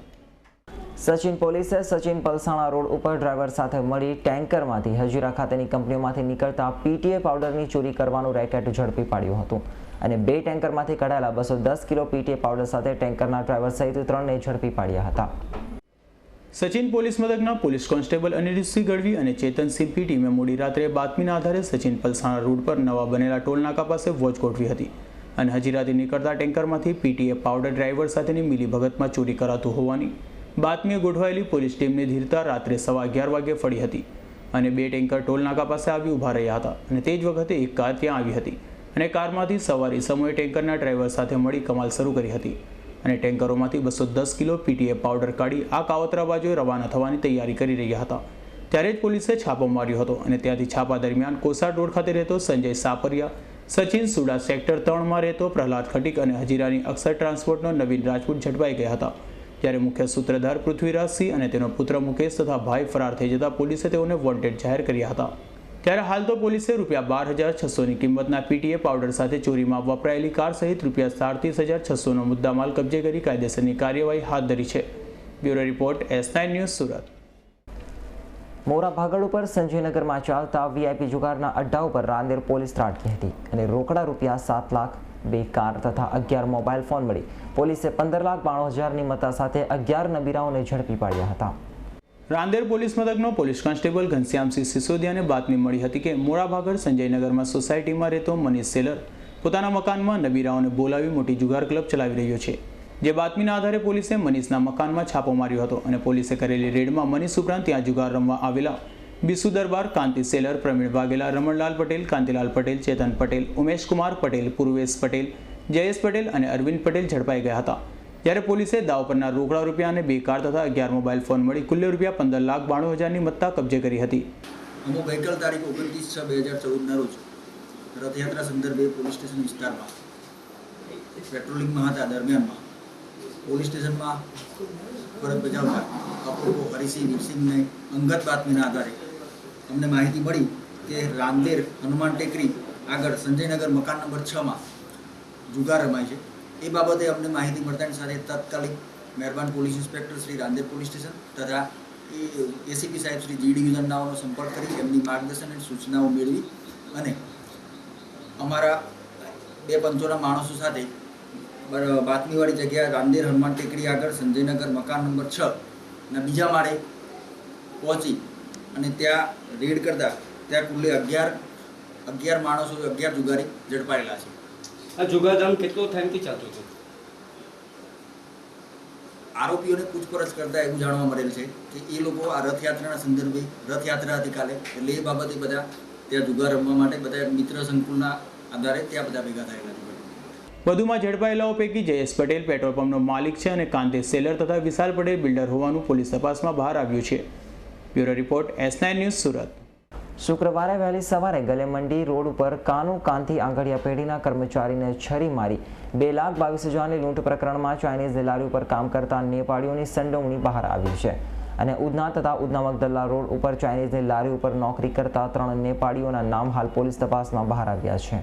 Sachin પોલીસે સચિન પલસાણા રોડ ઉપર ડ્રાઈવર સાથે મળી ટેન્કરમાંથી હજીરા ખાતેની કંપનીઓમાંથી નીકળતા PTA પાવડરની ચોરી કરવાનું રેકેટ ઝડપી પાડ્યું હતું અને 2 ટેન્કરમાંથી કઢાયેલા 210 કિલો PTA પાવડર સાથે ટેન્કરના ડ્રાઈવર સહિત 3ને ઝડપી પાડ્યા હતા. સચિન પોલીસ મથકના પોલીસ કોન્સ્ટેબલ અનિરુદ્ધસિંહ ગઢવી અને ચેતનસિંહ P ટીમે મોડી રાત્રે બાતમીના આધારે સચિન પલસાણા રોડ પર નવા બનેલા ટોલનાકા પાસે વોચ ગોઠવી હતી અને હજીરાથી નીકળતા ટેન્કરમાંથી PTA પાવડર ડ્રાઈવર સાથેની મિલીભગતમાં ચોરી કરાતું હોવાની બાતમીએ ગોઠવાયેલી પોલીસ ટીમને ધીરતા રાત્રે 11:15 વાગે ફળી હતી અને 2 ટેન્કર ટોલનાકા પાસે આવી ઊભા રહ્યા હતા અને તે જ વખતે એક કાર ત્યાં આવી હતી અને કારમાંથી સવારી સમયે ટેન્કરના ડ્રાઈવર સાથે મળી કમાલ શરૂ કરી હતી અને ટેન્કરોમાંથી 210 કિલો PTA પાવડર કાઢી આ કાવતરા બાજુએ રવાના થવાની તૈયારી કરી રહ્યા હતા. ત્યારે જ પોલીસે છાપો માર્યો હતો અને ત્યાંથી છાપા દરમિયાન કોસાડ રોડ ખાતે રહેતો સંજય સાપરિયા, સચિન સુડા સેક્ટર 3માં રહેતો પ્રહલાદ ખટીક અને હજીરાની અક્ષર ટ્રાન્સપોર્ટનો નવીન રાજપૂત ઝડપાઈ ગયા હતા. ત્યારે મુખ્ય સૂત્રધાર પૃથ્વીરાજસિંહ અને તેનો પુત્ર મુકેશ તથા ભાઈ ફરાર થઈ જતા પોલીસે તેઓને વોન્ટેડ જાહેર કર્યા હતા. ત્યારે હાલ તો પોલીસે ₹12,600ની કિંમતના PTA પાવડર સાથે ચોરીમાં વપરાયેલી કાર સહિત ₹37,600નો મુદ્દામાલ કબજે કરી કાયદેસરની કાર્યવાહી હાથ ધરી છે. Bureau report, S9 news, Surat. Mora Bhagal ઉપર સંજયનગરમાં ચાલતા VIP જુગારના અડ્ડા ઉપર રાંદેર પોલીસ ત્રાટકી હતી અને રોકડા ₹7 લાખ, 2 કાર તથા 11 મોબાઈલ ફોન મળી પોલીસે 15,92,000ની મત્તા સાથે 11 નબીરાઓને ઝડપી પાડ્યા હતા. રાંદેર પોલીસ મથકનો પોલીસ કોન્સ્ટેબલ ઘનશ્યામસિંહ સિસોદિયાને બાતમી મળી હતી કે મોરા ભાગળ સંજયનગરમાં સોસાયટીમાં રહેતો મનીષ સેલર પોતાના મકાનમાં નબીરાઓને બોલાવી મોટી જુગાર ક્લબ ચલાવી રહ્યો છે. જે બાતમીના આધારે પોલીસે મનીષના મકાનમાં છાપો માર્યો હતો અને પોલીસે કરેલી રેડમાં મનીષ ઉપરાંત ત્યાં જુગાર રમવા આવેલા બિસુ દરબાર, કાંતિ સેલર, પ્રવીણ વાઘેલા, રમણલાલ પટેલ, કાંતિલાલ પટેલ, ચેતન પટેલ, ઉમેશકુમાર પટેલ, પૂર્વેશ પટેલ, જયેશ પટેલ અને અરવિંદ પટેલ ઝડપાઈ ગયા હતા. જ્યારે પોલીસે દાવ પરના રોકડા રૂપિયા અને 2 કાર તથા 11 મોબાઈલ ફોન મળી કુલ ₹15,92,000ની મત્તા કબજે કરી હતી. અમુક ગઈકાલ તારીખ 29/6/2014ના રોજ રથયાત્રા સંદર્ભે પોલીસ સ્ટેશન વિસ્તારમાં પેટ્રોલિંગમાં હતા દરમિયાનમાં પોલીસ સ્ટેશનમાં ફરજ બજાવતા અપૂર્વ હરિસિંહ વીરસિંહને અંગત બાતમીના આધારે અમને માહિતી મળી કે રાંદેર હનુમાન ટેકરી આગળ સંજયનગર મકાન નંબર 6માં જુગાર રમાય છે. એ બાબતે અમને માહિતી મળતાની સાથે તાત્કાલિક મહેરબાન police inspector Shri Rander police station તથા ACP સાહેબ શ્રી G ડિવિઝનનાઓનો સંપર્ક કરી એમની માર્ગદર્શન અને સૂચનાઓ મેળવી અને અમારા 2 પંચોના માણસો સાથે બાતમીવાળી જગ્યા રાંદેર હનુમાન ટેકરી આગળ સંજયનગર મકાન નંબર 6ના બીજા માળે પહોંચી અને ત્યાં રેડ કરતા ત્યાં કુલ્લે 11 માણસો 11 જુગારી ઝડપાયેલા છે. આ જુગારધામ કેટલો ટાઈમથી ચાલતો હતો? આરોપીઓને પૂછપરછ કરતા એવું જાણવા મળેલ છે કે એ લોકો આ રથયાત્રાના સંદર્ભે રથયાત્રા હતી કાલે એટલે એ બાબતે બધા ત્યાં જુગાર રમવા માટે બધા મિત્ર સંકુલના આધારે ત્યાં બધા ભેગા થયેલા છે. વધુમાં ઝડપાયેલાઓ પૈકી જયેશ પટેલ પેટ્રોલ પંપનો માલિક છે અને કાંતિ સેલર તથા વિશાલ પટેલ બિલ્ડર હોવાનું પોલીસ તપાસમાં બહાર આવ્યું છે. Bureau report, S9 news, Surat. શુક્રવારે વહેલી સવારે ગલેમંડી રોડ ઉપર કાનુ કાંતિ આંગડિયા પેઢીના કર્મચારીને છરી મારી 2,22,000ની લૂંટ પ્રકરણમાં ચાઇનીઝ લારી ઉપર કામ કરતા નેપાળીઓની સંડોવણી બહાર આવી છે અને ઉધના તથા ઉધના મગદલ્લા રોડ ઉપર ચાઇનીઝની લારી ઉપર નોકરી કરતા 3 નેપાળીઓના નામ હાલ પોલીસ તપાસમાં બહાર આવ્યા છે.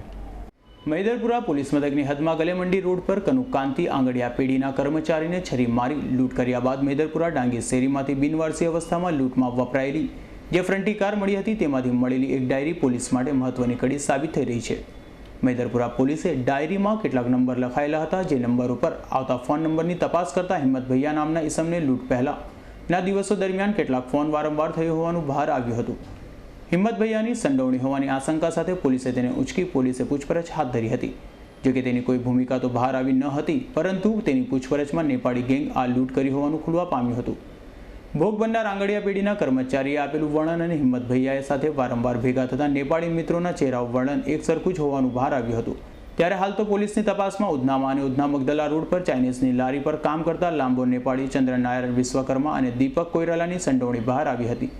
મૈદરપુરા પોલીસ મથકની હદમાં ગલેમંડી રોડ પર કનુ કાંતિ આંગડિયા પેઢીના કર્મચારીને છરી મારી લૂંટ કર્યા બાદ મૈદરપુરા ડાંગી શેરીમાંથી બિનવારસી અવસ્થામાં લૂંટમાં વપરાયેલી જે ફ્રન્ટી કાર મળી હતી તેમાંથી મળેલી એક ડાયરી પોલીસ માટે મહત્વની કડી સાબિત થઈ રહી છે. મૈદરપુરા પોલીસે ડાયરીમાં કેટલાક નંબર લખાયેલા હતા જે નંબર ઉપર આવતા ફોન નંબરની તપાસ કરતા હિંમત ભૈયા નામના ઈસમને લૂંટ પહેલાના દિવસો દરમિયાન કેટલાક ફોન વારંવાર થયો હોવાનું બહાર આવ્યું હતું. હિંમત ભૈયાની સંડોવણી હોવાની આશંકા સાથે પોલીસે તેને ઉચકી પોલીસે પૂછપરછ હાથ ધરી હતી. જોકે તેની કોઈ ભૂમિકા તો બહાર આવી ન હતી, પરંતુ તેની પૂછપરછમાં નેપાળી ગેંગ આ લૂંટ કરી હોવાનું ખુલવા પામ્યું હતું. ભોગ બનનાર આંગડિયા પેઢીના કર્મચારીએ આપેલું વર્ણન અને હિંમત ભૈયાએ સાથે વારંવાર ભેગા થતા નેપાળી મિત્રોના ચહેરાઓ વર્ણન એક સરખું જ હોવાનું બહાર આવ્યું હતું. ત્યારે હાલ તો પોલીસની તપાસમાં ઉધનામાં અને ઉધના મગદલા રોડ પર ચાઇનીઝની લારી પર કામ કરતા લાંબો નેપાળી ચંદ્રનારાયણ વિશ્વકર્મા અને દીપક કોઈરાલાની સંડોવણી બહાર આવી હતી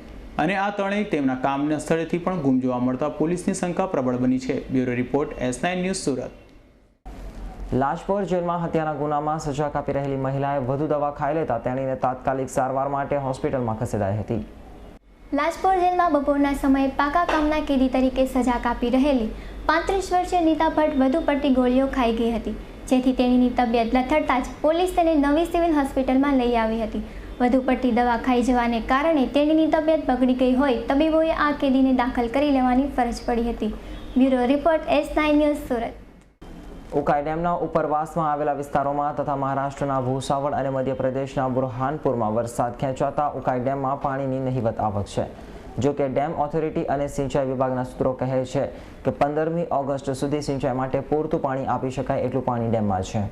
અને આ ત્રણેય તેમના કામના સ્થળેથી પણ ગુમ જોવા મળતા પોલીસની શંકા પ્રબળ બની છે. Bureau report S9 news Surat. Lajpore જેલમાં હત્યાના ગુનામાં સજા કાપી રહેલી મહિલાએ વધુ દવા ખાઈ લેતા તેણીને તાત્કાલિક સારવાર માટે હોસ્પિટલમાં ખસેડાઈ હતી. લાજપોર જેલમાં બપોરના સમયે પાકા કામના કેદી તરીકે સજા કાપી રહેલી 35 વર્ષીય નીતા ભટ્ટ વધુ પડતી ગોળીઓ ખાઈ ગઈ હતી, જેથી તેણીની તબિયત લથડતા જ પોલીસ તેને નવી સિવિલ હોસ્પિટલમાં લઈ આવી હતી. વધુ પડતી દવા ખાઈ જવાને કારણે તેણીની તબિયત બગડી ગઈ હોય તબીબોએ આ કેદીને દાખલ કરી લેવાની ફરજ પડી હતી. Bureau report S9 news Surat. Ukai ડેમના ઉપરવાસમાં આવેલા વિસ્તારોમાં તથા મહારાષ્ટ્રના ભૂસાવળ અને મધ્યપ્રદેશના બુરહાનપુરમાં વરસાદ ખેંચાતા ઉકાઈ ડેમમાં પાણીની નહિવત આવક છે. જો કે ડેમ ઓથોરિટી અને સિંચાઈ વિભાગના સૂત્રો કહે છે કે 15મી ઓગસ્ટ સુધી સિંચાઈ માટે પૂરતું પાણી આપી શકાય એટલું પાણી ડેમમાં છે.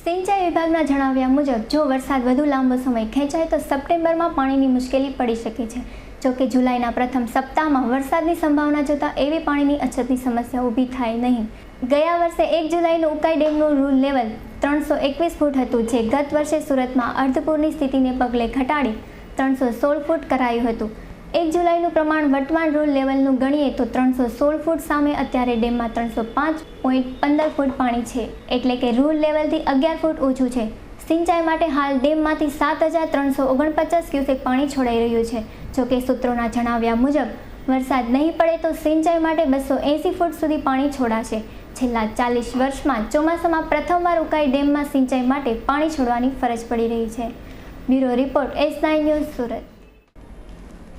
સિંચાઈ વિભાગના જણાવ્યા મુજબ જો વરસાદ વધુ લાંબો સમય ખેંચાય તો સપ્ટેમ્બરમાં પાણીની મુશ્કેલી પડી શકે છે. જો કે જુલાઈના પ્રથમ સપ્તાહમાં વરસાદની સંભાવના જોતા એવી પાણીની અછતની સમસ્યા ઊભી થાય નહીં. ગયા વર્ષે 1 જુલાઈનું ઉકાઈ ડેમનું રૂલ લેવલ 321 ફૂટ હતું, જે ગત વર્ષે સુરતમાં અર્ધપૂરની સ્થિતિને પગલે ઘટાડી 316 ફૂટ કરાયું હતું. 1 જુલાઈનું પ્રમાણ વર્તમાન રૂલ લેવલનું ગણીએ તો 316 ફૂટ સામે અત્યારે ડેમમાં 305.15 ફૂટ પાણી છે, એટલે કે રૂલ લેવલથી 11 ફૂટ ઓછું છે. સિંચાઈ માટે હાલ ડેમમાંથી 7,349 ક્યુસેક પાણી છોડાઈ રહ્યું છે. જોકે સૂત્રોના જણાવ્યા મુજબ વરસાદ નહીં પડે તો સિંચાઈ માટે 280 ફૂટ સુધી પાણી છોડાશે. છેલ્લા 40 વર્ષમાં ચોમાસામાં પ્રથમવાર ઉકાઈ ડેમમાં સિંચાઈ માટે પાણી છોડવાની ફરજ પડી રહી છે. Bureau report S9 news Surat.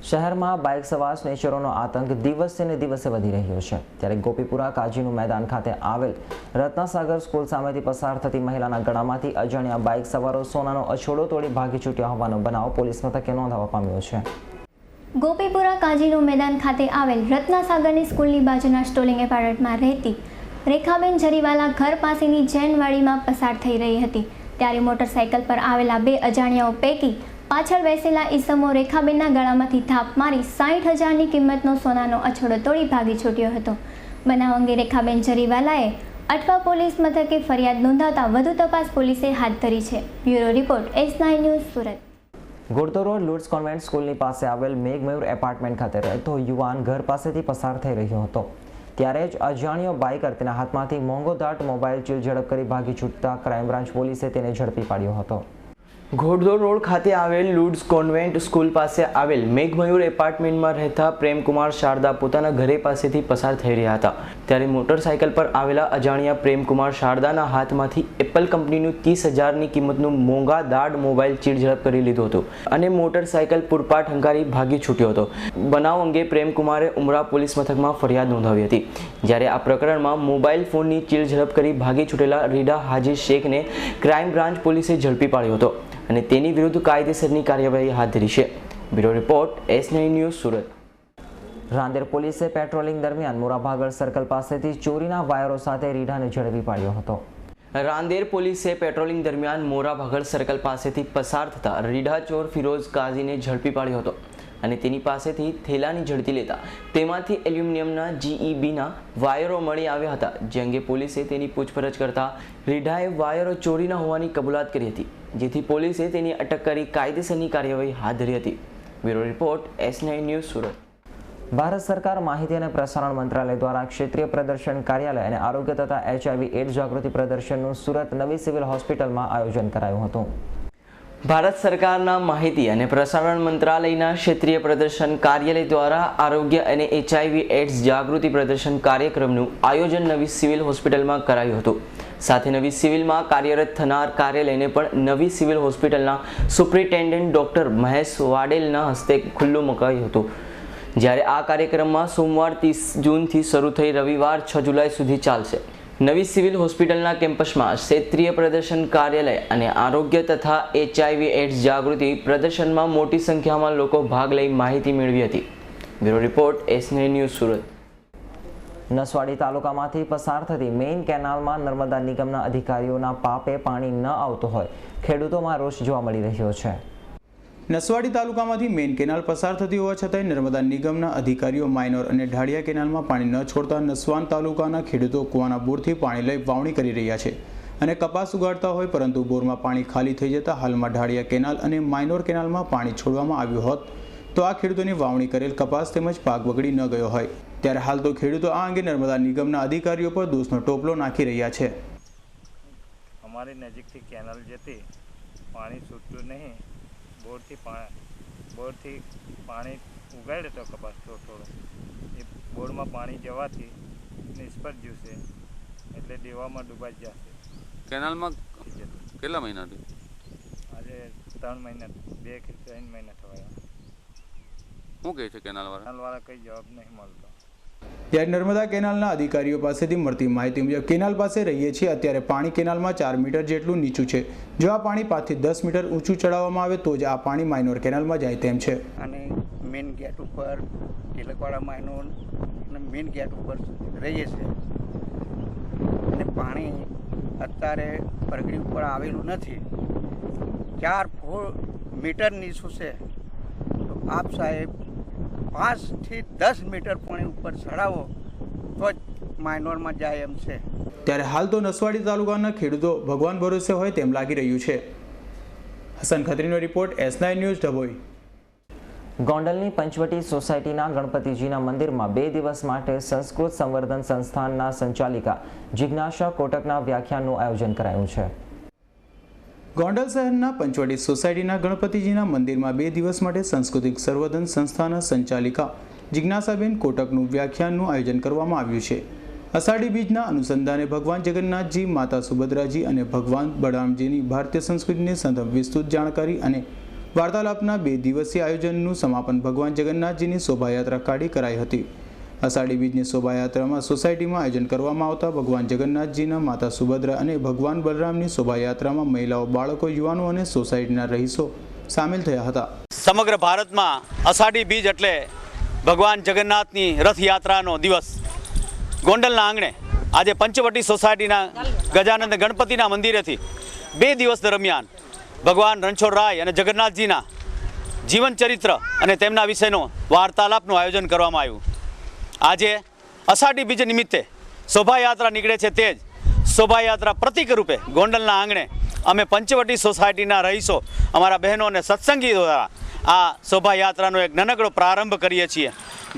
શહેરમાં બાઇક સવાર સ્નેચરોનો આતંક દિવસે ને દિવસે વધી રહ્યો છે. ત્યારે ગોપીપુરા કાજીનું મેદાન ખાતે આવેલ રત્નાસાગર સ્કૂલ સામેથી પસાર થતી મહિલાના ગળામાંથી અજાણ્યા બાઇક સવારો સોનાનો અછોડો તોડી ભાગી છૂટ્યા હોવાનો બનાવ પોલીસ મથકે નોંધવા પામ્યો છે. ગોપીપુરા કાજીનું મેદાન ખાતે આવેલ રત્નાસાગરની સ્કૂલની બાજુના સ્ટોલિંગ એપાર્ટમેન્ટમાં રહેતી રેખાબેન જરીવાલા ઘર પાસેની જૈનવાડીમાં પસાર થઈ રહી હતી. ત્યારે મોટરસાઇકલ પર આવેલા 2 અજાણ્યાઓ પૈકી પાછળ બેસેલા ઈસમો રેખાબેનના ગળામાંથી થાપ મારી 60,000ની કિંમતનો સોનાનો અછોડો તોડી ભાગી છૂટ્યો હતો. બનાવ અંગે રેખાબેન જરીવાલાએ અટવા પોલીસ મથકે ફરિયાદ નોંધાવતા વધુ તપાસ પોલીસે હાથ ધરી છે. Bureau report S9 news Surat. Ghod Dod road Lourdes convent સ્કૂલની પાસે આવેલ મેઘમયુર એપાર્ટમેન્ટ ખાતે રહેતો યુવાન ઘર પાસેથી પસાર થઈ રહ્યો હતો. ત્યારે જ અજાણ્યો બાઇકર તેના હાથમાંથી મોંઘોદાટ મોબાઈલ ચીલ ઝડપ કરી ભાગી છૂટતા ક્રાઇમ બ્રાન્ચ પોલીસે તેને ઝડપી પાડ્યો હતો. ઘોડદોડ રોડ ખાતે આવેલ લુડ્સ કોન્વેન્ટ સ્કૂલ પાસે આવેલ મેઘમયુર એપાર્ટમેન્ટમાં રહેતા પ્રેમકુમાર શારદા પોતાના ઘરે પાસેથી પસાર થઈ રહ્યા હતા. ત્યારે મોટરસાઇકલ પર આવેલા અજાણ્યા પ્રેમકુમાર શારદાના હાથમાંથી એપલ કંપનીનું 30,000ની કિંમતનું મોંઘા દાડ મોબાઈલ ચીડ ઝડપ કરી લીધું હતું અને મોટરસાઇકલ પૂરપાટ હંકારી ભાગી છૂટ્યો હતો. બનાવ અંગે પ્રેમકુમારે ઉમરા પોલીસ મથકમાં ફરિયાદ નોંધાવી હતી. જ્યારે આ પ્રકરણમાં મોબાઈલ ફોનની ચીડ ઝડપ કરી ભાગી છૂટેલા રીડા હાજી શેખને ક્રાઇમ બ્રાન્ચ પોલીસે ઝડપી પાડ્યો હતો અને તેની વિરુદ્ધ કાયદેસરની કાર્યવાહી હાથ ધરી છે. Bureau report S9 news Surat. Rander પોલીસે પેટ્રોલિંગ દરમિયાન મોરાભાગળ સર્કલ પાસેથી ચોરીના વાયરો સાથે રીઢાને ઝડપી પાડ્યો હતો. રાંદેર પોલીસે પેટ્રોલિંગ દરમિયાન મોરાભાગળ સર્કલ પાસેથી પસાર થતા રીઢા ચોર ફિરોઝ કાઝીને ઝડપી પાડ્યો હતો અને તેની પાસેથી થેલાની ઝડપી લેતા તેમાંથી એલ્યુમિનિયમના GEBના વાયરો મળી આવ્યા હતા. જે અંગે પોલીસે તેની પૂછપરછ કરતા રીઢાએ વાયરો ચોરીના હોવાની કબૂલાત કરી હતી, જેથી પોલીસે તેની અટક કરી કાયદેસરની કાર્યવાહી હાથ ધરી હતી. Bureau report S9 news Surat. Bharat સરકાર માહિતી અને પ્રસારણ મંત્રાલય દ્વારા ક્ષેત્રીય પ્રદર્શન કાર્યાલય અને આરોગ્ય તથા HIV એડ્સ જાગૃતિ પ્રદર્શનનું સુરત નવી સિવિલ હોસ્પિટલમાં આયોજન કરાયું હતું. ભારત સરકારના માહિતી અને પ્રસારણ મંત્રાલયના ક્ષેત્રીય પ્રદર્શન કાર્યાલય દ્વારા આરોગ્ય અને HIV એડ્સ જાગૃતિ પ્રદર્શન કાર્યક્રમનું આયોજન નવી સિવિલ હોસ્પિટલમાં કરાયું હતું. સાથે નવી સિવિલમાં કાર્યરત થનાર કાર્યાલયને પણ નવી સિવિલ હોસ્પિટલના સુપ્રિન્ટેન્ડન્ટ ડોક્ટર મહેશ વાડેલના હસ્તે ખુલ્લું મુકાયું હતું. જ્યારે આ કાર્યક્રમમાં સોમવાર 30 જૂનથી શરૂ થઈ રવિવાર 6 જુલાઈ સુધી ચાલશે. નવી સિવિલ હોસ્પિટલના કેમ્પસમાં ક્ષેત્રીય પ્રદર્શન કાર્યાલય અને આરોગ્ય તથા HIV એડ્સ જાગૃતિ પ્રદર્શનમાં મોટી સંખ્યામાં લોકો ભાગ લઈ માહિતી મેળવી હતી. Bureau report S9 news Surat. Naswadi તાલુકામાંથી પસાર થતી મેઇન કેનાલમાં નર્મદા નિગમના અધિકારીઓના પાપે પાણી ન આવતું હોય ખેડૂતોમાં રોષ જોવા મળી રહ્યો છે. નસવાડી તાલુકામાંથી મેઇન કેનાલ પસાર થતી હોવા છતાંય નર્મદા નિગમના અધિકારીઓ માઇનોર અને ઢાળિયા કેનાલમાં પાણી ન છોડતા નસવાન તાલુકાના ખેડૂતો કૂવાના બોરથી પાણી લઈ વાવણી કરી રહ્યા છે અને કપાસ ઉગાડતા હોય, પરંતુ બોરમાં પાણી ખાલી થઈ જતા હાલમાં ઢાળિયા કેનાલ અને માઇનોર કેનાલમાં પાણી છોડવામાં આવ્યું હોત તો આ ખેડૂતોની વાવણી કરેલ કપાસ તેમજ પાક બગડી ન ગયો હોય. ત્યારે હાલ તો ખેડૂતો આ અંગે નર્મદા નિગમના અધિકારીઓ પર દોષનો ટોપલો નાખી રહ્યા છે. અમારી નજીકથી કેનાલ જતી પાણી છૂટતું નહીં, બોરથી પાણી ઉગાડે તો કપાસ થોડો એ બોરમાં પાણી જવાથી નિષ્ફળ જશે, એટલે દેવામાં ડૂબાઈ જશે. કેનાલમાં કેટલા મહિનાથી? આજે 3 મહિના 2-3 મહિના થયા. શું કહે છે કેનાલવાળા? કંઈ જવાબ નહીં મળતો. ત્યારે નર્મદા કેનાલના અધિકારીઓ પાસેથી મળતી માહિતી મુજબ કેનાલ પાસે રહીએ છીએ. અત્યારે પાણી કેનાલમાં 4 મીટર જેટલું નીચું છે. જો આ પાણી 5 થી 10 મીટર ઊંચું ચડાવવામાં આવે તો જ આ પાણી માઇનોર કેનાલમાં જાય તેમ છે. અને મેઇન ગેટ ઉપર તિલકવાડા માઇનોર અને મેઇન ગેટ ઉપર રહીએ છીએ અને પાણી અત્યારે પરગડી ઉપર આવેલું નથી. 4 મીટર નીચું છે. તો આપ સાહેબ 5 થી 10 મીટર પાણી ઉપર ચડાવો તો જ માઇનોરમાં જાય એમ છે. ત્યારે હાલ તો નસવાડી તાલુકાના ખેડૂતો ભગવાન ભરોસે હોય તેમ લાગી રહ્યું છે. હસન ખત્રીનો રિપોર્ટ S9 ન્યૂઝ ડભોઈ. ગોંડલની પંચવટી સોસાયટીના ગણપતિજીના મંદિરમાં 2 દિવસ માટે સંસ્કૃત સંવર્ધન સંસ્થાનના સંચાલિકા જિજ્ઞાસા કોટકના વ્યાખ્યાનનું આયોજન કરાયું છે. ગોંડલ શહેરના પંચવટી સોસાયટીના ગણપતિજીના મંદિરમાં 2 દિવસ માટે સાંસ્કૃતિક સંવર્ધન સંસ્થાના સંચાલિકા જિજ્ઞાસાબેન કોટકનું વ્યાખ્યાનનું આયોજન કરવામાં આવ્યું છે. અષાઢી બીજના અનુસંધાને ભગવાન જગન્નાથજી, માતા સુભદ્રાજી અને ભગવાન બળરામજીની ભારતીય સંસ્કૃતિની સંદર્ભ વિસ્તૃત જાણકારી અને વાર્તાલાપના 2 દિવસીય આયોજનનું સમાપન ભગવાન જગન્નાથજીની શોભાયાત્રા કાઢી કરાઈ હતી. અષાઢી બીજની શોભાયાત્રામાં સોસાયટીમાં આયોજન કરવામાં આવતા ભગવાન જગન્નાથજીના, માતા સુભદ્રા અને ભગવાન બલરામની શોભાયાત્રામાં મહિલાઓ, બાળકો, યુવાનો અને સોસાયટીના રહીશો સામેલ થયા હતા. સમગ્ર ભારતમાં અષાઢી બીજ એટલે ભગવાન જગન્નાથની રથયાત્રાનો દિવસ. ગોંડલના આંગણે આજે પંચવટી સોસાયટીના ગજાનંદ ગણપતિના મંદિરેથી 2 દિવસ દરમિયાન ભગવાન રણછોડરાય અને જગન્નાથજીના જીવન ચરિત્ર અને તેમના વિશેનો વાર્તાલાપનું આયોજન કરવામાં આવ્યું. આજે અષાઢી બીજ નિમિત્તે શોભાયાત્રા નીકળે છે, તે જ શોભાયાત્રા પ્રતિક રૂપે ગોંડલના આંગણે અમે પંચવટી સોસાયટીના રહીશો, અમારા બહેનો અને સત્સંગીઓ દ્વારા આ શોભાયાત્રાનો એક નાનકડો પ્રારંભ કરીએ છીએ.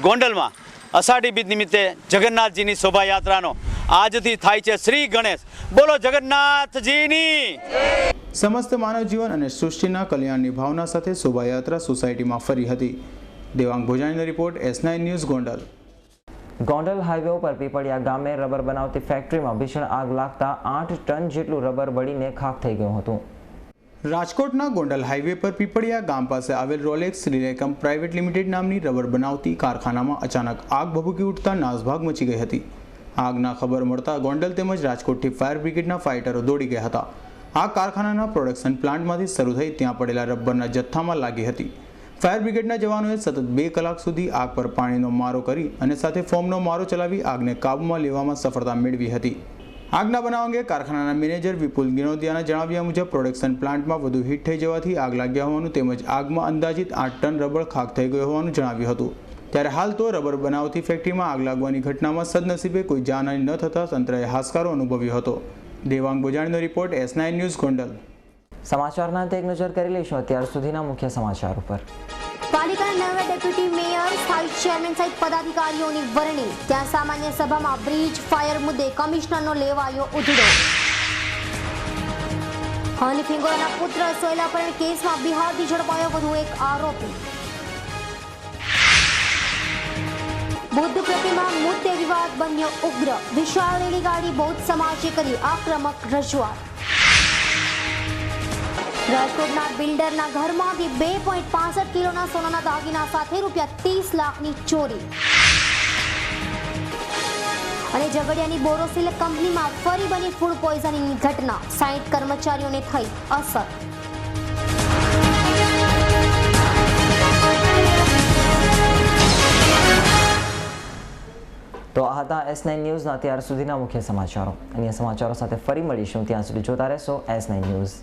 ગોંડલમાં અષાઢી બીજ નિમિત્તે જગન્નાથજીની શોભાયાત્રાનો આજથી થાય છે શ્રી ગણેશ. બોલો જગન્નાથજીની. સમસ્ત માનવ જીવન અને સૃષ્ટિના કલ્યાણની ભાવના સાથે શોભાયાત્રા સોસાયટીમાં ફરી હતી. દેવાંગ ભોજાણીનો report S9 news Gondal. Gondal highway ઉપર પીપળિયા ગામે રબર બનાવતી ફેક્ટરીમાં ભીષણ આગ લાગતા 8 ટન જેટલું રબર બળીને ખાખ થઈ ગયું હતું. રાજકોટના ગોંડલ હાઈવે પર પીપળિયા ગામ પાસે આવેલ રોલેક્સ રિલેકમ પ્રાઇવેટ લિમિટેડ નામની રબર બનાવતી કારખાનામાં અચાનક આગ ભભૂકી ઉઠતા નાસભાગ મચી ગઈ હતી. આગના ખબર મળતા ગોંડલ તેમજ રાજકોટથી ફાયર બ્રિગેડના ફાઇટરો દોડી ગયા હતા. આગ કારખાનાના પ્રોડક્શન પ્લાન્ટમાંથી શરૂ થઈ ત્યાં પડેલા રબરના જથ્થામાં લાગી હતી. ફાયર બ્રિગેડના જવાનોએ સતત 2 કલાક સુધી આગ પર પાણીનો મારો કરી અને સાથે ફોમનો મારો ચલાવી આગને કાબૂમાં લેવામાં સફળતા મેળવી હતી. આગના બનાવ અંગે કારખાનાના મેનેજર વિપુલ ગિનોદિયાના જણાવ્યા મુજબ પ્રોડક્શન પ્લાન્ટમાં વધુ હીટ થઈ જવાથી આગ લાગ્યા હોવાનું તેમજ આગમાં અંદાજિત 8 ટન રબર ખાખ થઈ ગયો હોવાનું જણાવ્યું હતું. ત્યારે હાલ તો રબર બનાવતી ફેક્ટરીમાં આગ લાગવાની ઘટનામાં સદનસીબે કોઈ જાનહાનિ ન થતાં તંત્રએ હાશકારો અનુભવ્યો હતો. દેવાંગ બોજાણીનો રિપોર્ટ S9 ન્યૂઝ ગોંડલ. સમાચારના અંતે એક નજર કરી લઈશું અત્યાર સુધીના મુખ્ય સમાચાર ઉપર. પાલિકાના નવા ડેપ્યુટી મેયર, સ્થાયી ચેરમેન સહિત પદાધિકારીઓની વરણી. ત્યાં સામાન્ય સભામાં બ્રિજ ફાયર મુદ્દે કમિશનરનો લેવાયો ઉધડો. હની ફિંગોરાના પુત્ર સોયલા અપહરણ કેસમાં બિહારથી ઝડપાયો વધુ એક આરોપી. બુદ્ધ પ્રતિમા મુદ્દે વિવાદ બન્યો ઉગ્ર. વિશાળ રેલીગાડી બૌદ્ધ સમાજે કરી આક્રમક રજૂઆત. રાજકોટના બિલ્ડરના ઘરમાંથી 2.65 કિલોના સોનાના દાગીના સાથે ₹30 લાખની ચોરી. અને ઝઘડિયાની બોરોસિલ કંપનીમાં ફરી બની ફૂડ પોઈઝનિંગની ઘટના. 60 કર્મચારીઓને થઈ અસર. તો આ હતા S9 ન્યૂઝના અત્યાર સુધીના મુખ્ય સમાચારો. અન્ય સમાચારો સાથે ફરી મળીશું. ત્યાં સુધી જોતા રહેશો S9 ન્યૂઝ.